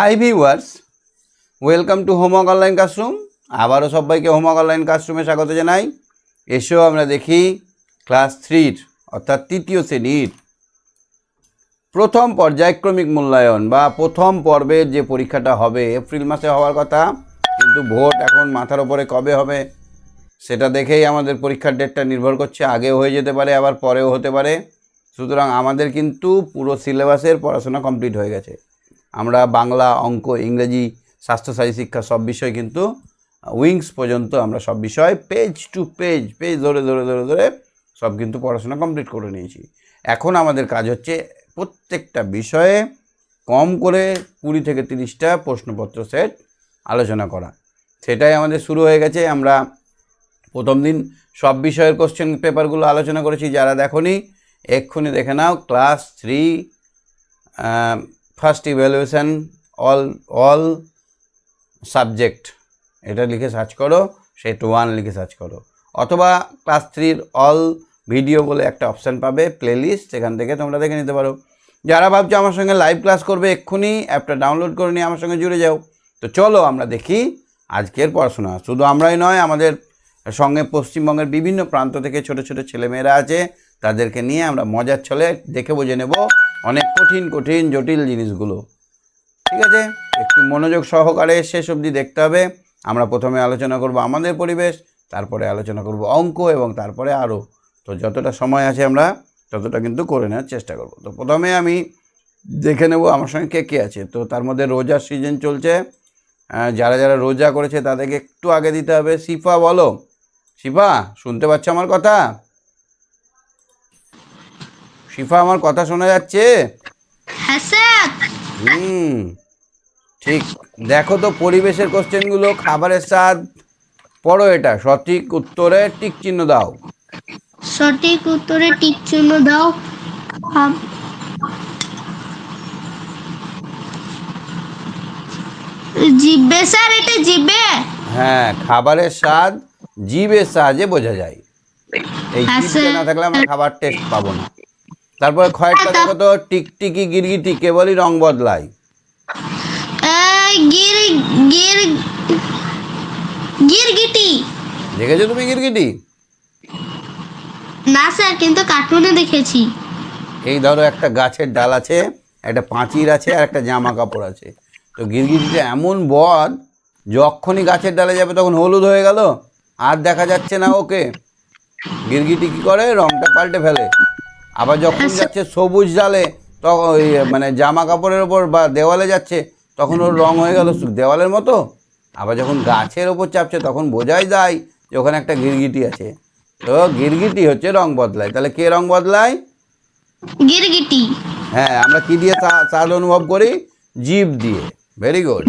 Hi viewers, welcome to homework online classroom. আবারও সবাইকে homework online ক্লাসরুমে স্বাগত জানাই। এসো আমরা দেখি ক্লাস 3 অর্থাৎ তৃতীয় শ্রেণীর প্রথম পর্যায়ক্রমিক মূল্যায়ন বা প্রথম পর্বের যে পরীক্ষাটা হবে এপ্রিল মাসে হওয়ার কথা, কিন্তু ভোট এখন মাথার ওপরে কবে হবে সেটা দেখেই আমাদের পরীক্ষার ডেটটা নির্ভর করছে। আগেও হয়ে যেতে পারে, আবার পরেও হতে পারে। সুতরাং আমাদের কিন্তু পুরো সিলেবাসের পড়াশোনা কমপ্লিট হয়ে গেছে। আমরা বাংলা, অঙ্ক, ইংরেজি, স্বাস্থ্যসাথী শিক্ষা সব বিষয় কিন্তু উইংস পর্যন্ত আমরা সব বিষয় পেজ টু পেজ ধরে ধরে ধরে ধরে সব কিন্তু পড়াশোনা কমপ্লিট করে নিয়েছি। এখন আমাদের কাজ হচ্ছে প্রত্যেকটা বিষয়ে কম করে 20 থেকে 30টা প্রশ্নপত্র সেট আলোচনা করা। সেটাই আমাদের শুরু হয়ে গেছে। আমরা প্রথম দিন সব বিষয়ের কোশ্চেন পেপারগুলো আলোচনা করেছি। যারা দেখোনি এক্ষুনি দেখে নাও। Class 3 first evaluation all subject, এটা লিখে সার্চ করো, সেট 1 লিখে সার্চ করো, অথবা ক্লাস 3 অল ভিডিও বলে একটা অপশান পাবে, প্লেলিস্ট, সেখান থেকে তোমরা দেখে নিতে পারো। যারা ভাবছো আমার সঙ্গে লাইভ ক্লাস করবে এক্ষুনি অ্যাপটা ডাউনলোড করে নিয়ে আমার সঙ্গে জুড়ে যাও। তো চলো আমরা দেখি আজকের পড়াশোনা। শুধু আমরাই নয়, আমাদের সঙ্গে পশ্চিমবঙ্গের বিভিন্ন প্রান্ত থেকে ছোট ছোট ছেলেমেয়েরা আছে, তাদেরকে নিয়ে আমরা মজার ছলে দেখে বুঝে নেব অনেক কঠিন কঠিন জটিল জিনিসগুলো। ঠিক আছে, একটু মনোযোগ সহকারে শেষ অবধি দেখতে হবে। আমরা প্রথমে আলোচনা করব আমাদের পরিবেশ, তারপরে আলোচনা করব অঙ্ক, এবং তারপরে আরও। তো যতটা সময় আছে আমরা ততটা কিন্তু করে নেওয়ার চেষ্টা করব। তো প্রথমে আমি দেখে নেব আমার সঙ্গে কে কে আছে। তো তার মধ্যে রোজার সিজন চলছে, যারা যারা রোজা করেছে তাদেরকে একটু আগে দিতে হবে। শিফা বলো, শিফা শুনতে পাচ্ছ আমার কথা? শিফা আমার কথা শোনা যাচ্ছে? হ্যাঁ স্যার। ঠিক। দেখো তো পরিবেশের কোশ্চেনগুলো। খাবারের স্বাদ পড়ো, এটা সঠিক উত্তরে টিক চিহ্ন দাও। সঠিক উত্তরে টিক চিহ্ন দাও। জিভে স্যার, এটা জিভে? হ্যাঁ, খাবারের স্বাদ জিভের সাহায্যে বোঝা যায়। এই জিভটা না থাকলে আমরা খাবার টেস্ট পাবো না। তারপরে খয়েরটা দেখো তো, টিকটিকি গিরগিটি কেবলই রং বদলায়। গির গির গিরগিটি। দেখেছো তুমি গিরগিটি? না স্যার, কিন্তু কার্টুনে দেখেছি। এই ধরো একটা গাছের ডাল আছে, একটা পাঁচির আছে, আর একটা জামা কাপড় আছে। তো গিরগিটিটা এমন বদ, যখনই গাছের ডালে যাবে তখন হলুদ হয়ে গেল, আর দেখা যাচ্ছে না ওকে। গিরগিটি কী করে, রংটা পাল্টে ফেলে। আবার যখন যাচ্ছে সবুজ ডালে, তখন ওই মানে জামা কাপড়ের ওপর বা দেওয়ালে যাচ্ছে, তখন ওর রং হয়ে গেল দেওয়ালের মতো। আবার যখন গাছের ওপর চাপছে তখন বোঝাই যায় যে ওখানে একটা গিরগিটি আছে। তো গিরগিটি হচ্ছে রং বদলায়। তাহলে কে রং বদলায়? গিরগিটি। হ্যাঁ, আমরা কি দিয়ে স্বাদ অনুভব করি? জিভ দিয়ে। Very good.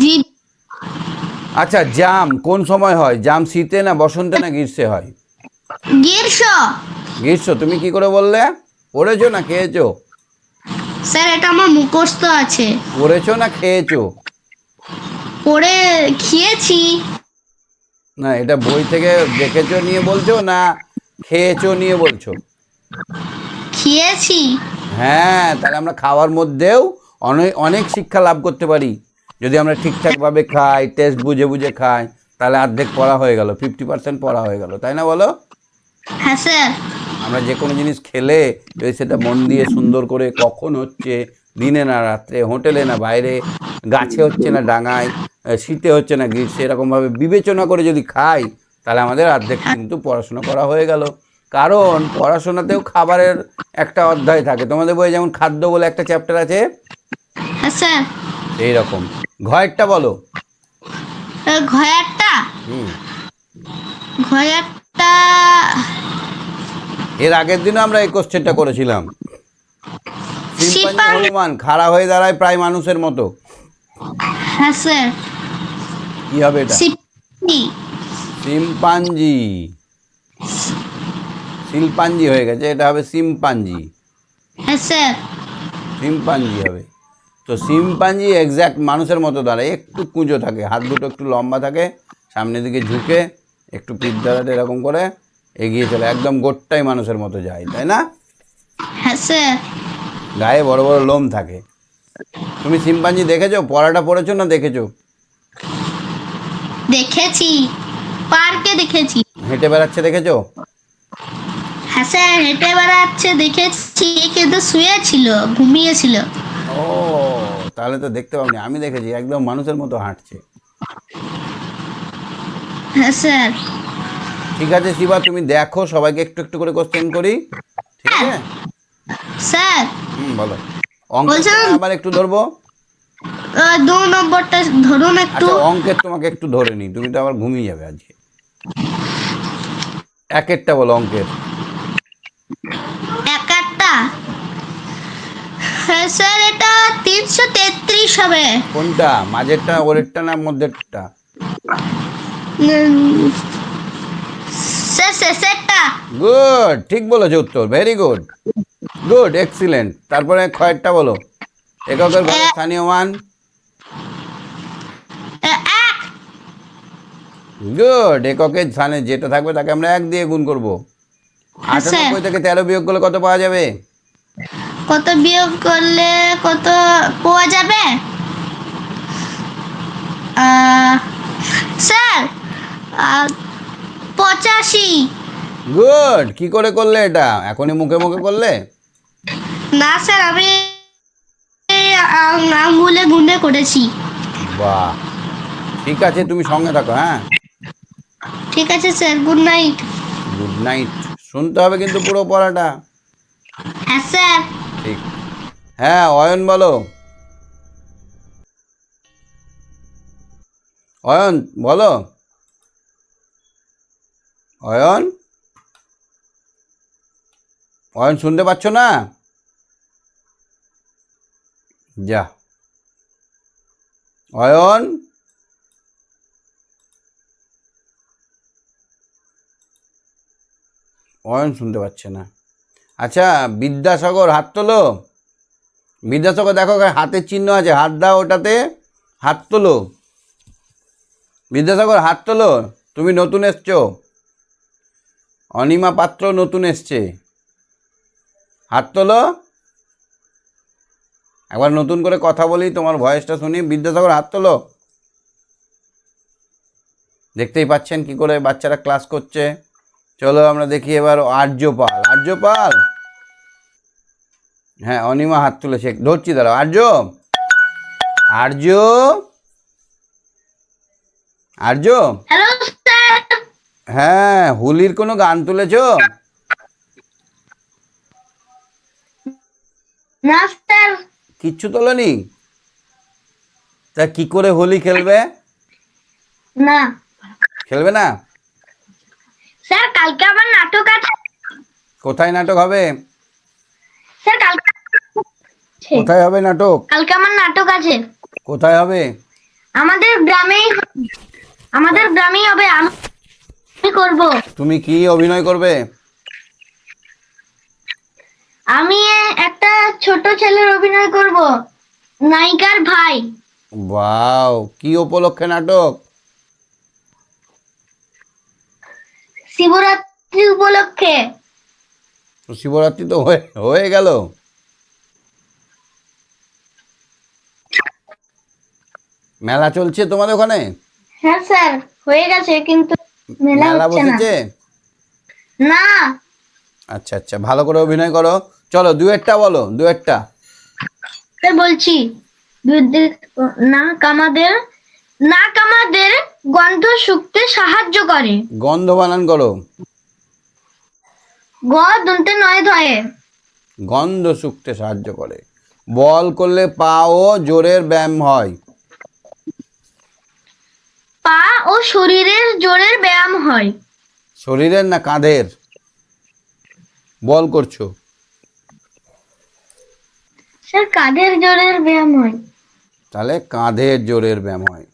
আচ্ছা, জাম কোন সময় হয়? জাম শীতে না বসন্তে না গ্রীষ্মে হয়? গ্রীষ্ম। গ্রীষ্ম। তুমি কি করে বললে? পড়েছো না খেয়েছো? স্যার, এটা আমার মুখস্থ আছে। পড়েছো না খেয়েছো? পড়ে খেয়েছি। না, এটা বই থেকে দেখেছো নিয়ে বলছো না খেয়েছো নিয়ে বলছো? খেয়েছি। হ্যাঁ, তাহলে আমরা খাওয়ার মধ্যেও অনেক অনেক শিক্ষা লাভ করতে পারি। যদি আমরা ঠিকঠাকভাবে খাই, টেস্ট বুঝে বুঝে খাই, তাহলে অর্ধেক পড়া হয়ে গেল, 50% পড়া হয়ে গেল, তাই না বলো? হ্যাঁ স্যার। আমরা যে কোনো জিনিস খেলে যদি সেটা মন দিয়ে সুন্দর করে, কখন হচ্ছে, দিনে না রাত্রে, হোটেলে না বাইরে, গাছে হচ্ছে না ডাঙায়, শীতে হচ্ছে না গ্রীষ্মে, এরকমভাবে বিবেচনা করে যদি খাই, তাহলে আমাদের অর্ধেক কিন্তু পড়াশোনা করা হয়ে গেল। কারণ পড়াশোনাতেও খাবারের একটা অধ্যায় থাকে। তোমাদের বইয়ে যেমন খাদ্য বলে একটা চ্যাপ্টার আছে, হ্যাঁ স্যার। সেই রকম। ঘয়েরটা বলো। ঘয়ারটা। ঘয়ারটা। এর আগের দিনও আমরা এই কোশ্চেনটা করেছিলাম। শিম্পাঞ্জি হনুমান খাড়া হয়ে দাঁড়ায় প্রায় মানুষের মতো। হ্যাঁ স্যার। কি হবে এটা? শিম্পাঞ্জি। শিল্পাঞ্জি হয়ে গেছে, এটা হবে শিম্পাঞ্জি। হ্যাঁ স্যার। শিম্পাঞ্জি হবে। তো শিম্পাঞ্জি এক্স্যাক্ট মানুষের মতো দাঁড়ায়, একটু কুঁজো থাকে, হাত দুটো একটু লম্বা থাকে, সামনের দিকে ঝুঁকে, একটু পিঠ দাঁড়াতে এরকম করে এগিয়ে চলে, একদম গোটটাই মানুষের মতো যায়, তাই না? হ্যাঁ স্যার। গায়ে বড় বড় লোম থাকে। তুমি শিম্পাঞ্জি দেখেছো? পড়াটা পড়েছো না দেখেছো? দেখেছি, পার্কে দেখেছি। হেঁটে বেড়াচ্ছে দেখেছো? হ্যাঁ স্যার, হেঁটে বেড়াচ্ছে দেখেছি, কিন্তু শুয়েছিল, ঘুমিয়েছিল। ও, তাহলে তো দেখতে পাবনি, আমি দেখেছি একদম মানুষের মতো হাঁটছে। হ্যাঁ স্যার। ঠিক আছে শিবা, তুমি দেখো, সবাইকে একটু একটু করে কোশ্চেন করি, ঠিক আছে? স্যার বলো। অঙ্কের বলছিলাম, সময় আবার একটু ধরবো। 2 নম্বরটা ধরুন একটু। আচ্ছা, অঙ্কের তোমাকে একটু ধরে নিই, তুমি তো আবার ঘুমিয়ে যাবে আজকে। এক একটা বলো অঙ্কের। এক একটা। হ্যাঁ স্যার, এটা 333 হবে। কোনটা, মাঝেরটা, ওরেরটা না মধ্যেরটা? উম, স্যার শেষেরটা। গুড, ঠিক বলেছো, উত্তর ভেরি গুড। Good, excellent. তারপরে ক্ষয়েরটা বলো। এককের ঘরে এ- স্থানীয় মান। এক। গুড, এককের স্থানে যেটা থাকবে তাকে আমরা 1 দিয়ে গুণ করব। হ্যাঁ স্যার। 98 থেকে 13 বিয়োগ করলে কত পাওয়া যাবে? কত বিয়োগ করলে কত পাওয়া যাবে? আহ, স্যার, 85। গুড, কি করে করলে এটা? এখনই মুখে মুখে করলে? না স্যার, আমি আঙুলে গুনে করেছি। বাহ, ঠিক আছে, তুমি সঙ্গে থাকো, হ্যাঁ। ঠিক আছে sir, good night. Good night. শুনতে হবে কিন্তু পুরো পড়াটা। হ্যাঁ স্যার। ঠিক। হ্যাঁ, অয়ন বলো। অয়ন বলো। অয়ন, অয়ন শুনতে পাচ্ছ না? যা, অয়ন। অয়ন শুনতে পাচ্ছে না। আচ্ছা, বিদ্যাসাগর হাত তোলো। বিদ্যাসাগর দেখো, হাতের চিহ্ন আছে, হাত দাও ওটাতে, হাত তোলো। বিদ্যাসাগর হাত তোলো। তুমি নতুন এসছো। অনিমা পাত্র নতুন এসছে, হাত তোলো। একবার নতুন করে কথা বলি, তোমার ভয়েসটা শুনি। বিদ্যাসাগর হাত তোলো। দেখতেই পাচ্ছেন কি করে বাচ্চারা ক্লাস করছে। চলো আমরা দেখি এবার আর্যপাল। আর্যপাল, হ্যাঁ, অনিমা হাত তুলেছে, ধরছি, দাঁড়াও। আর্য, আর্য, আর্য। Hello sir. হ্যাঁ, হোলির কোনো গান তুলেছো? না স্যার। কিচ্ছু তোলনি? তা কি করে হোলি খেলবে? না খেলবে না? স্যার, কালকে আমার নাটক আছে। কোথায় নাটক হবে? স্যার কালকে কোথায় হবে নাটক? কালকে আমার নাটক আছে। কোথায় হবে? আমাদের গ্রামেই আমাদের গ্রামেই হবে। আমি করব। তুমি কি অভিনয় করবে? আমি একটা ছোট ছেলের অভিনয় করব, নায়িকার ভাই। বাও, কি উপলক্ষে নাটক? শিবরাত্রি উপলক্ষে। তো শিবরাত্রি তো হয়ে হয়ে গেল। মেলা চলছে তোমাদের ওখানে? হ্যাঁ স্যার, হয়ে গেছে, কিন্তু মেলা মেলা হচ্ছে না। বসেছে? না আচ্ছা আচ্ছা, ভালো করে অভিনয় করো। চলো ডুয়েটটা বলো, ডুয়েটটা। স্যার বলছি, নাক আমাদের গন্ধ শুকতে সাহায্য করে। গন্ধ বানান করো। গ দন্তে নয় ধয়ে। গন্ধ শুকতে সাহায্য করে। বল করলে পা ও জোরের ব্যায়াম হয়। পা ও শরীরের জোরের ব্যায়াম হয়। শরীরের না কাঁধের? বল করছো। স্যার কাঁধের জোরের ব্যায়াম হয়। তাহলে কাঁধের জোরের ব্যায়াম হয়।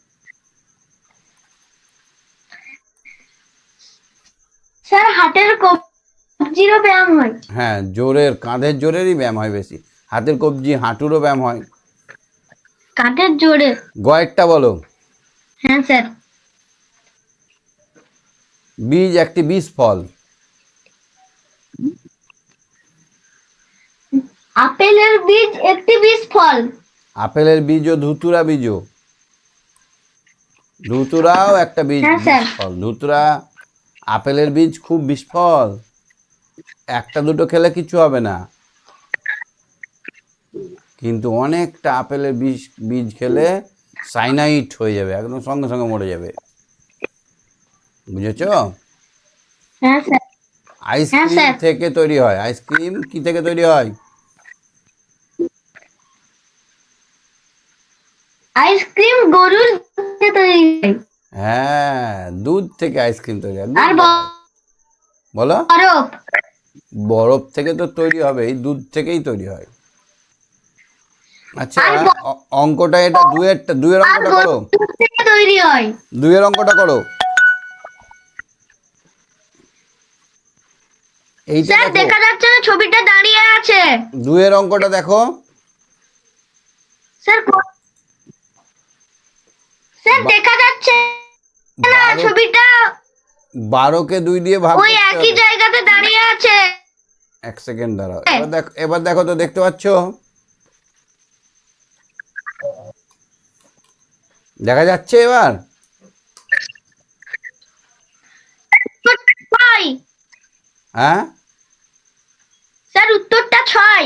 স্যার হাতের কবজিরও ব্যায়াম হয়। হ্যাঁ, জোরের, কাঁধের জোরেরই ব্যায়াম হয় বেশি। হাতের কবজি, হাঁটুরও ব্যায়াম হয়। কাঁধের জোরে। গয়েরটা বলো। হ্যাঁ স্যার। বীজ একটি বীজ ফল। আপেলের বীজ একটি বীজ ফল। আপেলের বীজও ধুতুরা বীজও। ধুতুরাও একটা বীজ, হ্যাঁ স্যার। ফল। ধুতুরা আপেলের বীজ খুব বিস্ফল, একটা দুটো খেলে কিছু হবে না, কিন্তু অনেকটা আপেলের বীজ বীজ খেলে সাইনাইট হয়ে যাবে, একদম সঙ্গে সঙ্গে মরে যাবে। বুঝেছ? হ্যাঁ স্যার। Ice cream sir. থেকে তৈরি হয়। আইসক্রিম কি থেকে তৈরি হয়? আইসক্রিম গরুর দুধ থেকে তৈরি হয়। হ্যাঁ, দুধ থেকে আইসক্রিম তৈরি হয়। আর বলো। বরফ। বরফ থেকে তো তৈরি হবে, এই দুধ থেকেই তৈরি হয়। আচ্ছা, আর অঙ্কটা এটা দুয়ের আর অঙ্কটা করো। গরুর দুধ থেকে তৈরি হয়। দুয়ের অঙ্কটা করো। এইটা স্যার দেখো, দেখা যাচ্ছে না, ছবিটা দাঁড়িয়ে আছে। দুয়ের অঙ্কটা দেখো। স্যার স্যার দেখা যাচ্ছে না 12 ছবিটা, 12কে 2 দিয়ে ভাগ ওই করতে একই হবে। জায়গাতে দাঁড়িয়ে আছে। এক সেকেন্ড দাঁড়াও, এবার দেখো তো, দেখতে পাচ্ছ? দেখা যাচ্ছে এবার? ছয়। হ্যাঁ, স্যার উত্তরটা 6।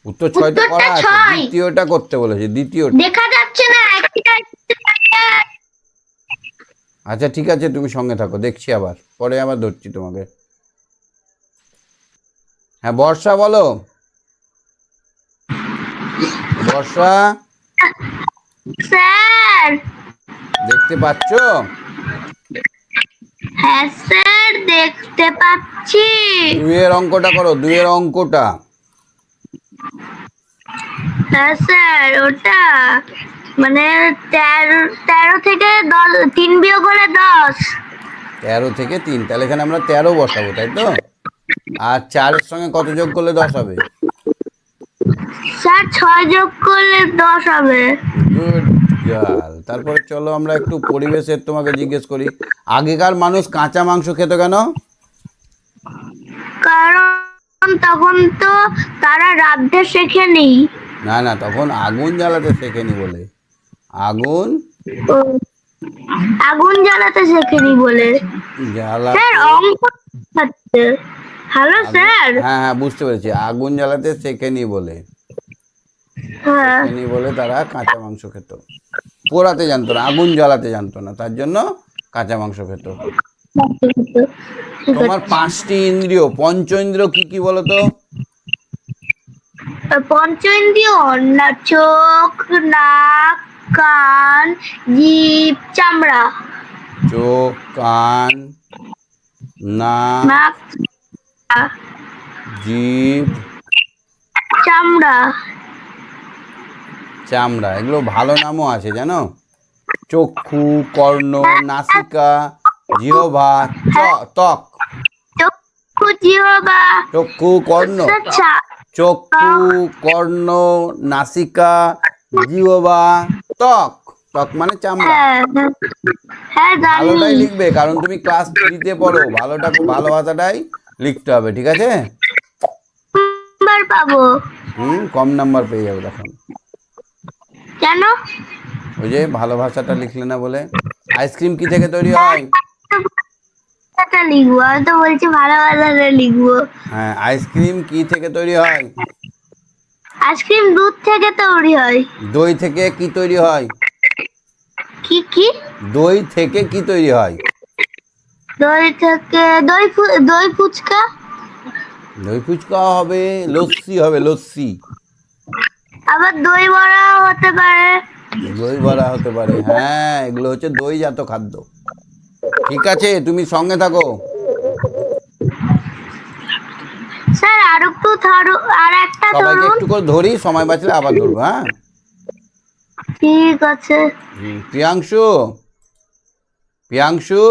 উত্তর 6 তো করা উত্তরটা আছে, 6। দ্বিতীয়টা করতে বলেছে, দ্বিতীয়টা। দেখা যাচ্ছে না, একই জায়গাতে দাঁড়িয়ে আছে। আচ্ছা ঠিক আছে, তুমি সঙ্গে থাকো, দেখছি, আবার পরে আবার ধরছি তোমাকে। হ্যাঁ বর্ষা, বলো। বর্ষা, স্যার। দেখতে পাচ্ছ? হ্যাঁ স্যার দেখতে পাচ্ছি। দুইয়ের অঙ্কটা করো, দুইয়ের অঙ্কটা। হ্যাঁ স্যার, ওটা মানে 13 থেকে 3 বিয়োগ হলে 10। 13 থেকে 3, তাহলে এখানে আমরা 13 বসাবো, তাই তো? আর 4-এর সঙ্গে কত যোগ করলে 10 হবে? স্যার 6 যোগ করলে 10 হবে। Good girl. তারপরে চলো আমরা একটু পরিবেশের তোমাকে জিজ্ঞেস করি। আগেকার মানুষ কাঁচা মাংস খেত কেন? কারণ তখন তো তারা রাঁধতে শেখেনি। না না, তখন আগুন জ্বালাতে শেখেনি বলে। আগুন ও, আগুন জ্বালাতে শেখেনি বলে। স্যার জ্বালাতে, অঙ্ক হচ্ছে। Hello sir. হ্যাঁ হ্যাঁ বুঝতে পেরেছি, আগুন জ্বালাতে শেখেনি বলে। হ্যাঁ। শেখেনি বলে তারা কাঁচা মাংস খেত। পোড়াতে জানতো না, আগুন জ্বালাতে জানতো না, তার জন্য কাঁচা মাংস খেত। তোমার 5টি ইন্দ্রিয়, পঞ্চ ইন্দ্রিয় কি কি বলো তো? পঞ্চ ইন্দ্রিয় না, চোখ, নাক, কান, জিভ, চামড়া। চোখ, কান, নাক, নাক, জিভ, চামড়া। চামড়া। এগুলো ভালো নামও আছে জানো, চক্ষু, কর্ণ, নাসিকা, জিহ্বা, ত্বক। চক্ষু, জিহ্বা। চক্ষু, কর্ণ, আচ্ছা। চক্ষু, কর্ণ, নাসিকা, জিহ্বা, ত্বক। ত্বক মানে চামড়া। হ্যাঁ হ্যাঁ জানি। ভালোটাই লিখবে, কারণ তুমি ক্লাস 3-তে পড়ো, ভালোটা, খুব ভালো ভাষাটাই লিখতে হবে, ঠিক আছে? নাম্বার পাবো। কম নাম্বার পেয়ে যাবে তখন, কেন? ওই যে ভালো ভাষাটা লিখলে না বলে। আইসক্রিম কি থেকে তৈরি হয়? লিখবো, আমি তো বলছি ভালো ভালো লিখবো। হ্যাঁ, আইসক্রিম কি থেকে তৈরি হয়? আইসক্রিম দুধ থেকে তৈরি হয়। দই থেকে কি তৈরি হয়? কি কি? দই থেকে কি তৈরি হয়? দই থেকে দই ফুচকা। দই ফুচকা হবে, লস্যি হবে, লস্যি। আবার দই বড়া হতে পারে। দই বড়া হতে পারে, হ্যাঁ, এগুলো হচ্ছে দইজাত খাদ্য। ঠিক আছে, তুমি সঙ্গে থাকো। স্যার আর একটু আর একটা সবাইকে ধরুন। একটু করে ধরি, সময় বাঁচলে আবার ধরবো, হ্যাঁ? ঠিক আছে। প্রিয়াংশু, প্রিয়াংশু,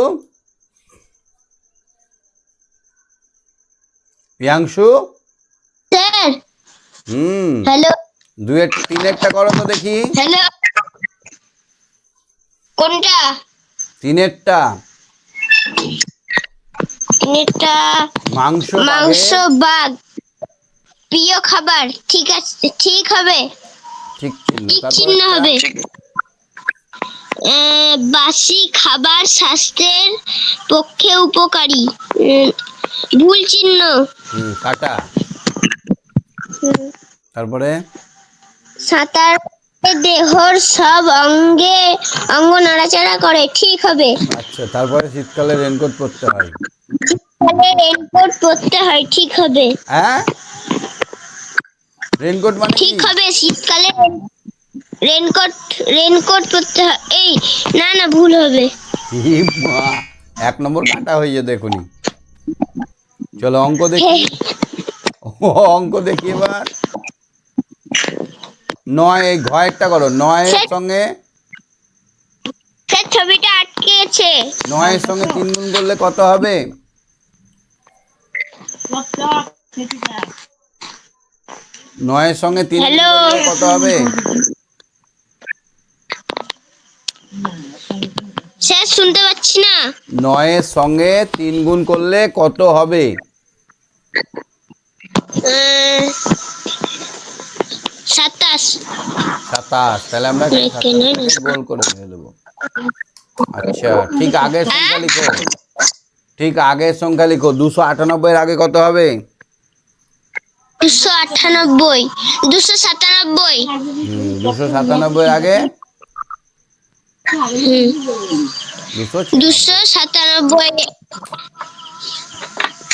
প্রিয়াংশু। স্যার। হুম, হ্যালো। 3-এরটা করো তো দেখি। হ্যালো। কোনটা? 3-এরটা। এটা মাংস মাংস বাঘের, বাঘ প্রিয় খাবার। ঠিক আছে, ঠিক হবে। ঠিক চিহ্ন, ঠিক তারপর চিহ্ন হবে। বাসি খাবার স্বাস্থ্যের পক্ষে উপকারী। ভুল চিহ্ন। কাটা। তারপরে সাঁতার দেহর সব অঙ্গ নাড়াচাড়া করে, ঠিক হবে। আচ্ছা, তারপরে শীতকালে রেনকোট পরতে হয়। শীতকালে রেনকোট পরতে হয়, ঠিক হবে। হ্যাঁ, রেনকোট মানে ঠিক কি? হবে, শীতকালে রেনকোট রেনকোট পরতে হয়। এই না না, ভুল হবে। ই মা, 1 নম্বর কাটা হয়ে যেত এখনই। চলো অঙ্ক হে, দেখি। অঙ্ক দেখি এবার। 9, এই ঘয়েরটা করো। 9 এর সে- সঙ্গে সে ছবিটা আটকেছে। 9 এর সঙ্গে 3 গুণ করলে কত হবে? 9 এর সঙ্গে 3 গুণ হ্যালো, করলে কত হবে? স্যার শুনতে পাচ্ছি না। 9 এর সঙ্গে 3 গুণ করলে কত হবে? 27। 27। তাহলে আমরা এখানে 27টাকে গোল করে নিয়ে দেবো। আচ্ছা, ঠিক আগের সংখ্যা লিখো। ঠিক আগের সংখ্যা লিখো। 298 এর আগে কত হবে? 298, 297। 297 এর আগে 296। 297,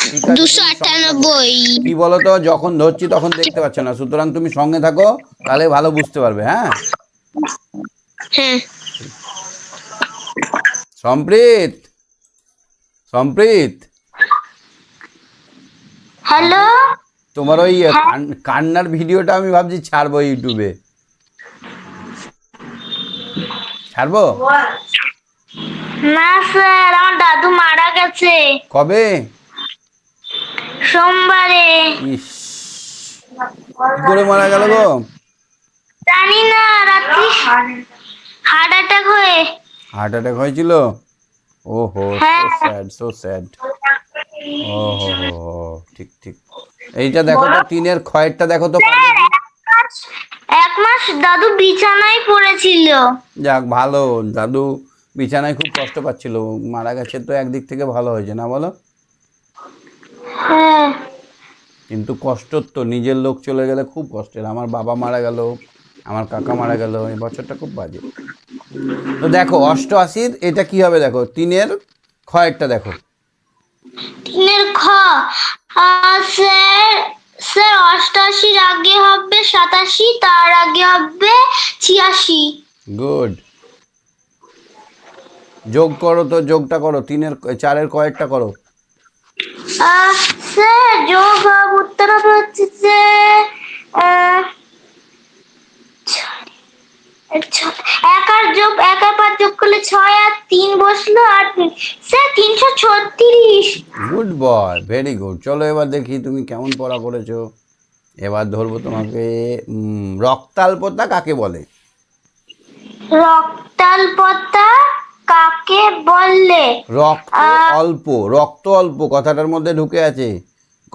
ঠিক আছে, তুমি সঙ্গে থাকো। 298। কি বলো তো, যখন ধরছি তখন দেখতে পাচ্ছ না, সুতরাং তুমি সঙ্গে থাকো, তাহলে ভালো বুঝতে পারবে। হ্যাঁ, হ্যাঁ, সম্প্রীত, সম্প্রীত, হ্যালো। তোমার ওই কান্নার ভিডিওটা আমি ভাবছি ছাড়বো ইউটিউবে। ছাড়বো? না স্যার, আমার দাদু মারা গেছে কবে? সোমবারে। ইস, কি করে মারা গেল গো? জানি না, রাত্রি হার্ট অ্যাটাক হয়ে। হার্ট অ্যাটাক হয়েছিল? ওহো, সো হ্যাঁ। Sad, so sad. ও হো হো হো, ঠিক ঠিক। এইটা দেখো তো, 3-এর ক্ষয়েরটা দেখো তো, পারবে কি? 1 মাস দাদু বিছানায় পড়েছিল। যাক, ভালো। দাদু বিছানায় খুব কষ্ট পাচ্ছিল, মারা গেছে তো একদিক থেকে ভালো হয়েছে না বলো? হ্যাঁ। কিন্তু কষ্টর তো, নিজের লোক চলে গেলে খুব কষ্টের। আমার বাবা মারা গেল, আমার কাকা মারা গেল, এই বছরটা খুব বাজে। তো দেখো 88-র এটা কি হবে দেখো, 3-এর ক্ষয়েরটা দেখো। 3-এর খ। স্যার, স্যার 88 আগে হবে 87, তার আগে হবে 86। গুড। যোগ করো তো, যোগটা করো। 4-এর ক্ষয়েরটা করো। স্যার যোগ উত্তর হচ্ছে যে এক আর 5 যোগ করলে 6, আর 3 বসলো, আর sir 336। Good boy, very good. চলো এবার দেখি তুমি কেমন পড়া করেছো। এবার ধরবো তোমাকে। রক্তাল্পতা কাকে বলে? রক্তাল্পতা কাকে বলে? রক্ত অল্প, রক্ত অল্প কথাটার মধ্যে ঢুকে আছে।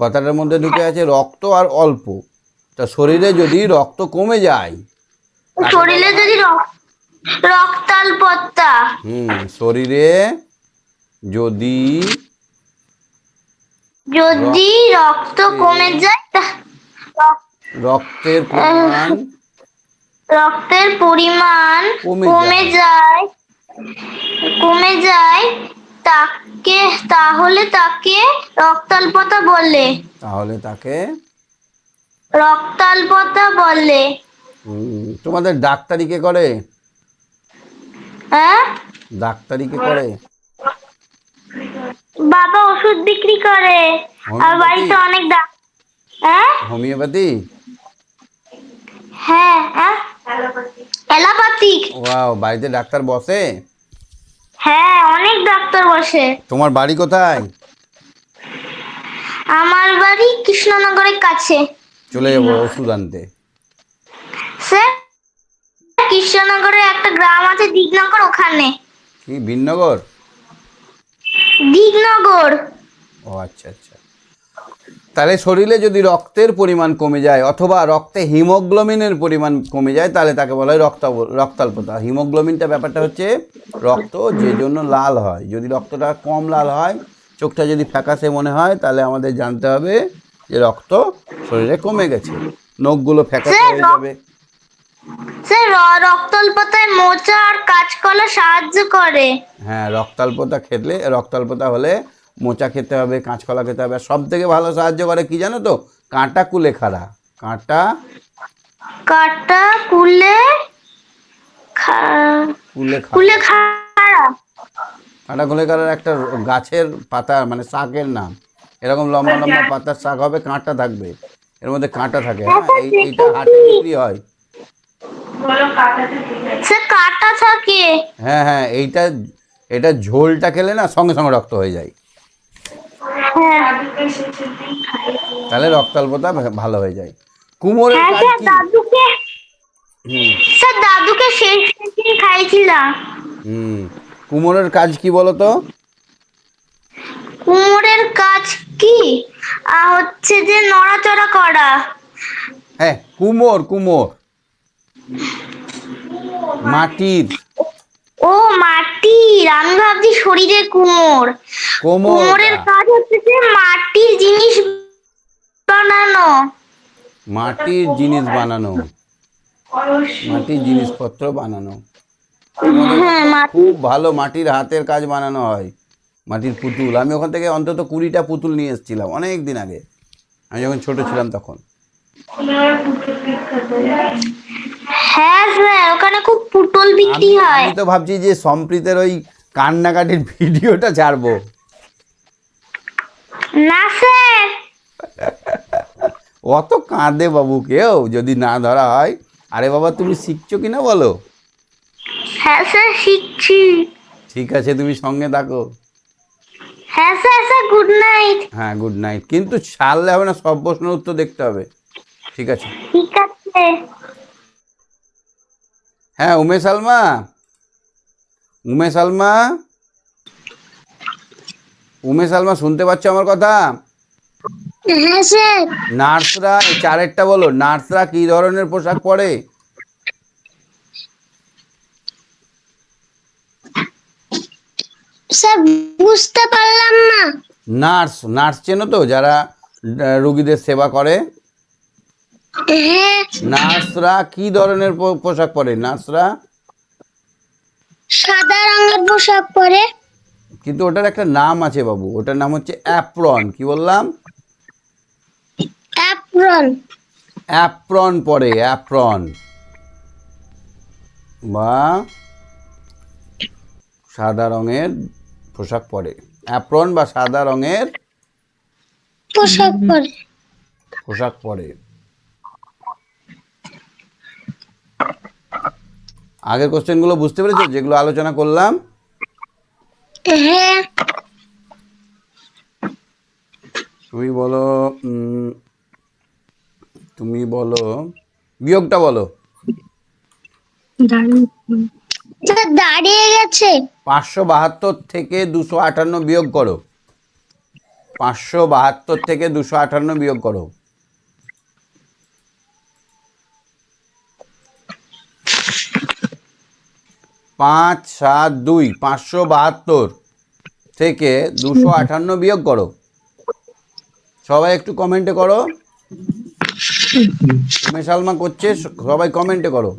কথাটার মধ্যে ঢুকে আছে রক্ত আর অল্প। তা শরীরে যদি রক্ত কমে যায়, কাকে শরীরে বলা হয়? যদি রক্তাল্পতা। শরীরে যদি যদি রক্ত কমে যায় রক্তের পরিমাণ রক্তের পরিমাণ কমে কমে যায় তাকে তাহলে তাকে রক্তাল্পতা বলে। তাহলে তাকে রক্তাল্পতা বলে। তোমাদের ডাক্তারি কে করে? হ্যাঁ, ডাক্তারি কে করে? বাবা ওষুধ বিক্রি করে, আর বাড়িতে অনেক হ্যাঁ, হোমিওপ্যাথি? হ্যাঁ, অ্যালোপ্যাথিক। ওয়াও, বাড়িতে ডাক্তার বসে? হ্যাঁ, অনেক ডাক্তার বসে। তোমার বাড়ি কোথায়? আমার বাড়ি কৃষ্ণনগরের কাছে। চলে যাবো ওষুধ আনতে। স্যার, কৃষ্ণনগরের একটা গ্রাম আছে দিগনগর, ওখানে। কি বিননগর? দিগনগর। ও আচ্ছা আচ্ছা। তাহলে শরীরে যদি রক্তের পরিমাণ কমে যায় অথবা রক্তে হিমোগ্লোবিনের পরিমাণ কমে যায় তাহলে তাকে বলা হয় রক্তাল্পতা। হিমোগ্লোবিনটা ব্যাপারটা হচ্ছে রক্ত যে জন্য লাল হয়। যদি রক্তটা কম লাল হয়, চোখটা যদি ফ্যাকাশে মনে হয়, তাহলে আমাদের জানতে হবে যে রক্ত শরীরে কমে গেছে, নখগুলো ফ্যাকাশে হয়ে যাবে। স্যার রক্তাল্পতায় মোচা আর কাঁচকলা সাহায্য করে। হ্যাঁ, রক্তাল্পতা হলে মোচা খেতে হবে, কাঁচকলা খেতে হবে। আর সব থেকে ভালো সাহায্য করে কি জানো তো? কাঁটা কুলেখাড়া। কাঁটা কাটা কুলে কুলেখাড়া। কুলেখাড়া। কাঁটা কুলেখাড়ার একটা গাছের পাতা, মানে শাকের নাম। এরকম লম্বা লম্বা পাতার শাক হবে, কাঁটা থাকবে, এর মধ্যে কাঁটা থাকে। হ্যাঁ, এইটা হাটে বিক্রি হয়। স্যার কাটা থাকে। হ্যাঁ হ্যাঁ, এটা ঝোলটা খেলে না সঙ্গে সঙ্গে রক্ত হয়ে যায়, হ্যাঁ তাহলে রক্তাল্পতা ভালো হয়ে যায়। কুমোরের হ্যাঁ কাজ স্যার কি? দাদুকে হুম স্যার দাদুকে শেষ দিন খাইছিলাম। হুম কুমোরের কাজ কি বলো তো? কুমোরের কাজ কি? হচ্ছে যে নড়াচড়া করা। হ্যাঁ, কুমোর কুমোর মাটির ও মাটির, আমি ভাবছি শরীরের কুমোর। কুমোরের কোমরটা কাজ হচ্ছে যে মাটির জিনিস বানানো। মাটির জিনিস বানানো, মাটির জিনিসপত্র বানানো। তোমাদের ওখানে হ্যাঁ তো খুব ভালো মাটির হাতের কাজ বানানো হয়, মাটির পুতুল। আমি ওখান থেকে অন্তত 20টা পুতুল নিয়ে এসেছিলাম অনেক দিন আগে, আমি যখন ছোট ছিলাম তখন। হ্যাঁ স্যার ওখানে খুব পুতুল বিক্রি আমি হয়। আমি তো ভাবছি যে সম্প্রীতের ওই কান্নাকাটির ভিডিওটা ছাড়বো। না স্যার। অত কাঁদে বাবু কেউ যদি না ধরা হয়। আরে বাবা, তুমি শিখছো কিনা বলো? হ্যাঁ স্যার শিখছি। ঠিক আছে, তুমি সঙ্গে থাকো। হ্যাঁ স্যার। Sir good night. হ্যাঁ, গুড নাইট। কিন্তু ছাড়লে হবে না, সব প্রশ্নের উত্তর দেখতে হবে। ঠিক আছে। ঠিক আছে। হ্যাঁ, উমেশ আলমা, উমেশ আলমা, উমেশ আলমা, শুনতে পাচ্ছ আমার কথা? হ্যাঁ স্যার। নার্সরা, এই চারেরটা বলো, নার্সরা কি ধরনের পোশাক পরে? স্যার বুঝতে পারলাম না। নার্স, নার্স চেনো তো, যারা রুগীদের সেবা করে? হ্যাঁ নার্সরা কি ধরনের পোশাক পরে? নার্সরা সাদা রঙের পোশাক পরে। কিন্তু ওটার একটা নাম আছে বাবু, ওটার নাম হচ্ছে অ্যাপ্রন। কি বললাম? অ্যাপ্রন। অ্যাপ্রন পরে, অ্যাপ্রন বা সাদা রঙের পোশাক পরে। অ্যাপ্রন বা সাদা রঙের পোশাক পরে। পোশাক পরে। আগের কোশ্চেনগুলো বুঝতে পেরেছো যেগুলো আলোচনা করলাম? হ্যাঁ তুমি বলো, তুমি বলো, বিয়োগটা বলো। স্যার দাঁড়িয়ে গেছে। 572 থেকে 258 বিয়োগ করো। 572 থেকে 258 বিয়োগ করো। 572, 572 থেকে 258 বিয়োগ করো। সবাই একটু কমেন্টে করো। মেশালমা করছে, সবাই কমেন্টে করো।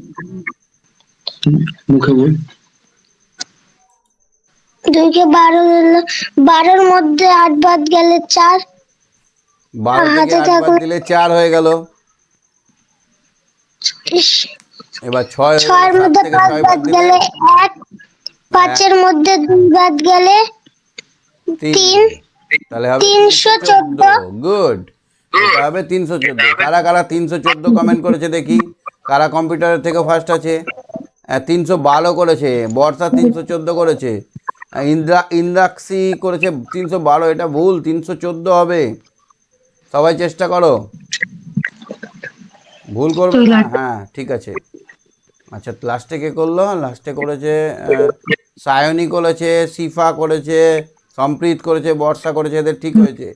মুখে বল। 2 কে 12 দিলে 12-র মধ্যে 8 বাদ গেলে 4। 12 থেকে 8 বাদ দিলে 4 হয়ে গেল। এবার 6 6-এর মধ্যে 5 বাদ গেলে 1। 5-এর মধ্যে 2 বাদ গেলে 3। তাহলে হবে 314। গুড, এটা হবে 314। কারা কারা 314 কমেন্ট করেছে দেখি? কারা কম্পিউটারের থেকে ফার্স্ট আছে? 312 করেছে, বর্ষা 314 করেছে, ইন্দ্রাক্ষী করেছে 312। এটা ভুল, 314 হবে। সবাই চেষ্টা করো, ভুল করবে না। হ্যাঁ ঠিক আছে। আচ্ছা, লাস্টে কে করলো? লাস্টে করেছে সায়নী করেছে, শিফা করেছে, সম্প্রীত করেছে, বর্ষা করেছে, এদের ঠিক হয়েছে।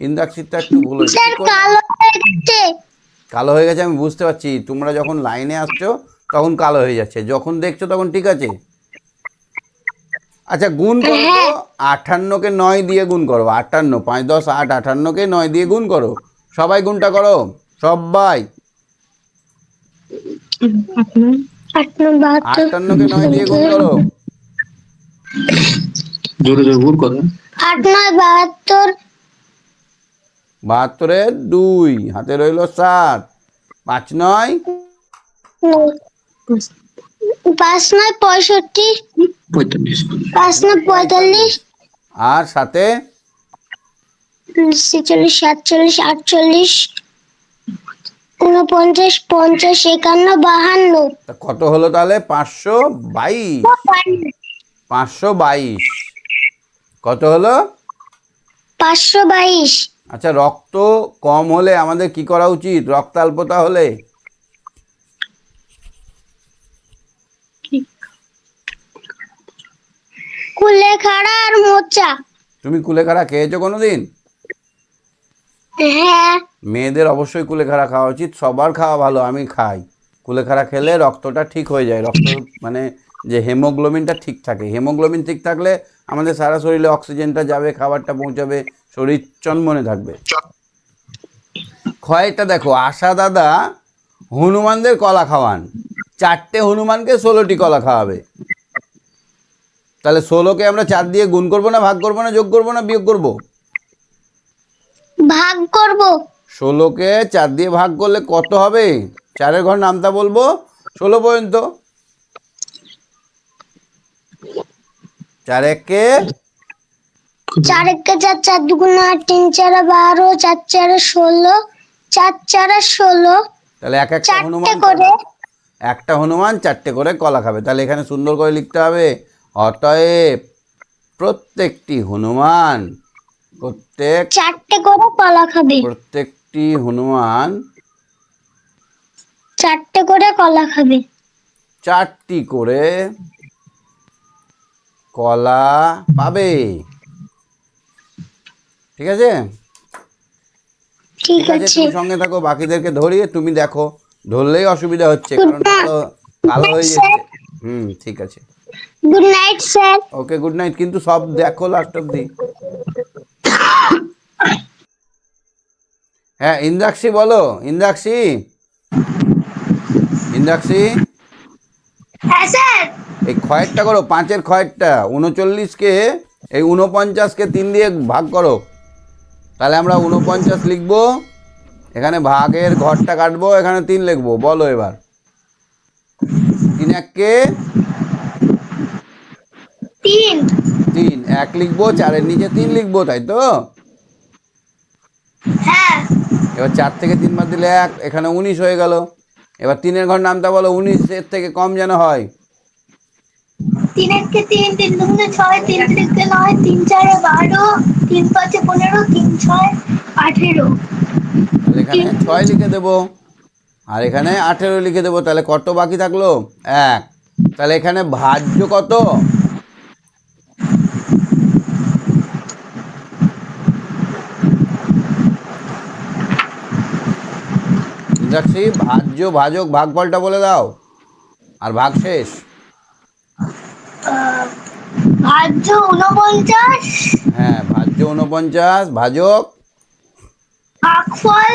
ইন্দ্রাক্ষীরটা একটু ভুল হয়েছে। স্যার কি করে? কালো হয়ে গেছে। কালো হয়ে গেছে আমি বুঝতে পারছি, তোমরা যখন লাইনে আসছো তখন কালো হয়ে যাচ্ছে, যখন দেখছো তখন ঠিক আছে। আচ্ছা গুণ করো তো, হ্যাঁ 58কে 9 দিয়ে গুণ করো, 58, 5 10 8, 58কে 9 দিয়ে গুণ করো, সবাই গুণটা করো, সবাই। 8 58কে 9 দিয়ে গুণ করো, জোরে জোরে গুণ করো। 8 9 72। 72-এর 2 হাতে রইল 7, 5 9 5 9 65। 45। 5 9 45। আর সাথে 46 47 48 49 50 51 52। তা কত হলো তাহলে? 522। 522 কত হলো? 522। আচ্ছা রক্ত কম হলে আমাদের কি করা উচিত? রক্তাল্পতা হলে কুলেখাড়া আর মোচা। তুমি কুলেখাড়া খেয়েছো কোনোদিন? হ্যাঁ মেয়েদের অবশ্যই কুলেখাড়া খাওয়া উচিত, সবার খাওয়া ভালো, আমি খাই। কুলেখাড়া খেলে রক্তটা ঠিক হয়ে যায়, রক্ত মানে যে হেমোগ্লোবিনটা ঠিক থাকে, হেমোগ্লোবিন ঠিক থাকলে আমাদের সারা শরীরে অক্সিজেনটা যাবে, খাবারটা পৌঁছাবে, শরীর চনমনে থাকবে। খয়েরটা দেখো, আশা দাদা হনুমানদের কলা খাওয়ান, 4টে হনুমানকে 16টি কলা খাওয়াবে। তাহলে 16কে আমরা 4 দিয়ে গুণ করবো না ভাগ করবো না যোগ করবো না বিয়োগ করবো? ভাগ করব। 16কে 4 দিয়ে ভাগ করলে কত হবে? 4-এর ঘর নামতা বলবো 16 পর্যন্ত। 4 1-কে 4 1 4 4 2 8 3 4 12 4 4 16 4 4 16। তাহলে একটা 4টে হনুমান, করে। একটা হনুমান 4টে করে কলা খাবে। তাহলে এখানে সুন্দর করে লিখতে হবে, অতএব প্রত্যেকটি হনুমান, 4টে করে কলা খাবে। প্রত্যেকটি হনুমান 4টে করে কলা খাবে। 4টি করে কলা পাবে। ঠিক আছে? ঠিক ঠিক আছে, আছে। তুমি সঙ্গে থাকো, বাকিদেরকে ধরিয়ে তুমি দেখো, ধরলেই অসুবিধা হচ্ছে কারণ কালো কালো হয়ে যাচ্ছে। ঠিক আছে, good night sir. Okay good night, কিন্তু সব দেখো লাস্ট অব্দি। হ্যাঁ ইন্দ্রাক্ষী বলো, ইন্দ্রাক্ষী, ইন্দ্রাক্ষী হ্যাঁ স্যার। এই খয়েরটা করো, 5-এর খয়েরটা, 39কে এই 49কে 3 দিয়ে ভাগ করো, তাহলে আমরা 49 লিখবো, এখানে ভাগের ঘরটা কাটবো, এখানে 3 লিখবো। বলো এবার, 3 1-কে 3। 3, 1 লিখবো, 4-এর নিচে 3 লিখবো, তাই তো? হ্যাঁ এবার 4 থেকে 3 বাদ দিলে 1, এখানে 19 হয়ে গেল। এবার 3-এর ঘর নামটা বলো, 19-এর থেকে কম যেন হয়। 3 1 3 3 2 6 3 3 9 3 4 12 3 5 15 3 6 18। তাহলে এখানে 6 লিখে দেবো, আর এখানে 18 লিখে দেবো, তাহলে কত বাকি থাকলো? 1। তাহলে এখানে ভাজ্য কত? ইন্দ্রাক্ষী, ভাজ্য ভাজক ভাগফলটা বলে দাও, আর ভাগ শেষ। ভাজ্য 49। হ্যাঁ ভাজ্য 49, ভাজক ভাগফল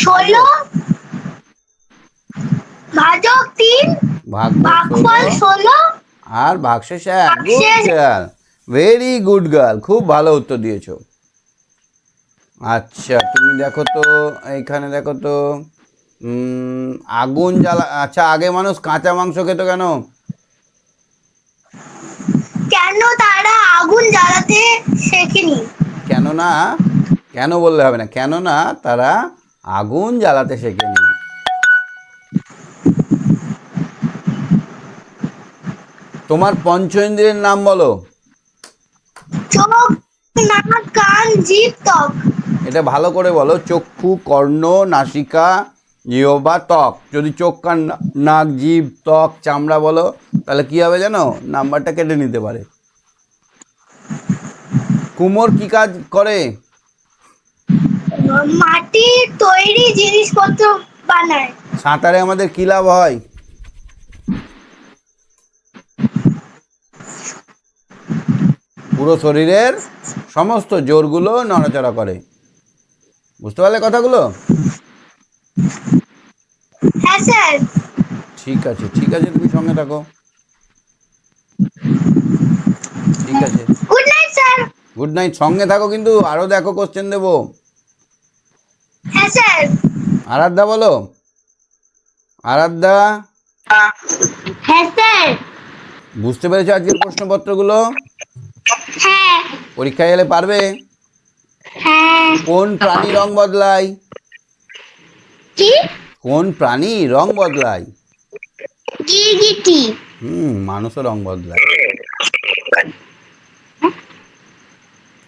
16। ভাজক 3। ভাগফল 16। আর ভাগশেষ 1। গুড ভাগশেষ। গার্ল, ভেরি গুড গার্ল, খুব ভালো উত্তর দিয়েছো। আচ্ছা তুমি দেখো তো, এইখানে দেখো তো, আগুন জ্বালা, আচ্ছা আগে মানুষ কাঁচা মাংস খেত কেন? কেন তারা আগুন জ্বালাতে শেখেনি? কেননা, কেন বললে হবে না, কেননা তারা আগুন জ্বালাতে শেখেনি। তোমার পঞ্চ ইন্দ্রিয়ের নাম বলো। চোখ নাক কান জিভ ত্বক। এটা ভালো করে বলো, চক্ষু, কর্ণ, নাসিকা, জিহ্বা, ত্বক। যদি চোখ, কান, নাক, জিভ, ত্বক, চামড়া বলো, তাহলে কি হবে জানো? নাম্বারটা কেটে নিতে পারে। কুমোর কি কাজ করে? মাটির তৈরি জিনিসপত্র বানায়। সাঁতারে আমাদের কি লাভ হয়? পুরো শরীরের সমস্ত জোরগুলো নড়াচড়া করে। বুঝতে পারলে কথাগুলো? হ্যাঁ স্যার। ঠিক আছে, ঠিক আছে, তুমি সঙ্গে থাকো। ঠিক আছে, good night sir. Good night. সঙ্গে থাকো কিন্তু, আরো দেখো কোশ্চেন দেবো। হ্যাঁ স্যার। আরাধ্যা বলো। আরাধ্যা, হ্যাঁ স্যার। বুঝতে পেরেছো আজকের প্রশ্নপত্রগুলো? হ্যাঁ। পরীক্ষায় এলে পারবে? হ্যাঁ। কোন প্রাণী রং বদলায়? কি? কোন প্রাণী রং বদলায়? গিরগিটি। মানুষও রং বদলায়।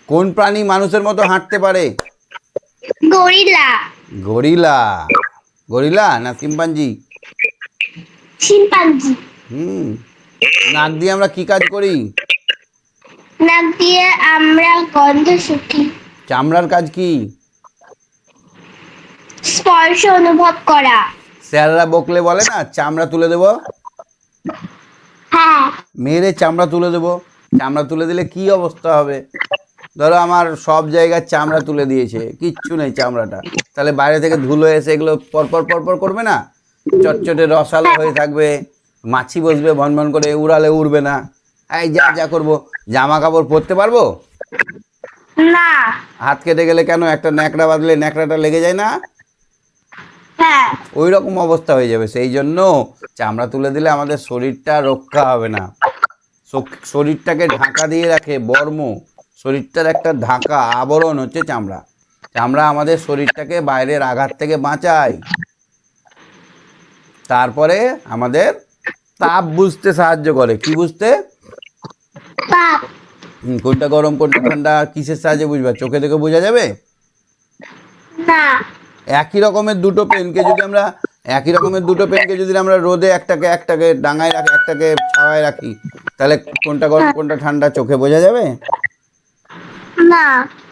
কোন প্রাণী মানুষের মতো হাঁটতে পারে? গরিলা। গরিলা। গরিলা না শিম্পাঞ্জি? শিম্পাঞ্জি। নাক দিয়ে আমরা কি কাজ করি? নাক দিয়ে আমরা গন্ধ শুকি। চামড়ার কাজ কি? স্পর্শ অনুভব করা। স্যাররা বকলে বলে না চামড়া তুলে দেবো? হ্যাঁ। মেরে চামড়া তুলে দেবো। চামড়া তুলে দিলে কি অবস্থা হবে? ধরো আমার সব জায়গায় চামড়া তুলে দিয়েছে, কিচ্ছু নেই চামড়াটা, তাহলে বাইরে থেকে ধুলো এসে এগুলো পরপর পরপর করবে না? চটচটে রসালো হয়ে থাকবে, মাছি বসবে ভন ভন করে, উড়ালে উড়বে না। এই যা যা করবো, জামা কাপড় পরতে পারবো? না। হাত কেটে গেলে কেন একটা ন্যাকড়া বাঁধলে ন্যাকড়াটা লেগে যায় না? হ্যাঁ। ওই রকম অবস্থা হয়ে যাবে। সেই জন্য চামড়া তুলে দিলে আমাদের শরীরটা রক্ষা হবে না। শরীরটাকে ঢাকা দিয়ে রাখে বর্ম, শরীরটার একটা ঢাকা আবরণ হচ্ছে চামড়া। চামড়া আমাদের শরীরটাকে বাইরের আঘাত থেকে বাঁচায়। তারপরে আমাদের তাপ বুঝতে সাহায্য করে। কি বুঝতে? পাপ। কোনটা গরম কোনটা ঠান্ডা কিসের সাহায্যে বুঝবা? চোখে দেখে বোঝা যাবে? না। একই রকমের দুটো পেনকে যদি আমরা রোদে একটাকে ডাঙায় রাখি, একটাকে ছাওয়ায় রাখি, তাহলে কোনটা গরম কোনটা ঠান্ডা চোখে বোঝা যাবে? না।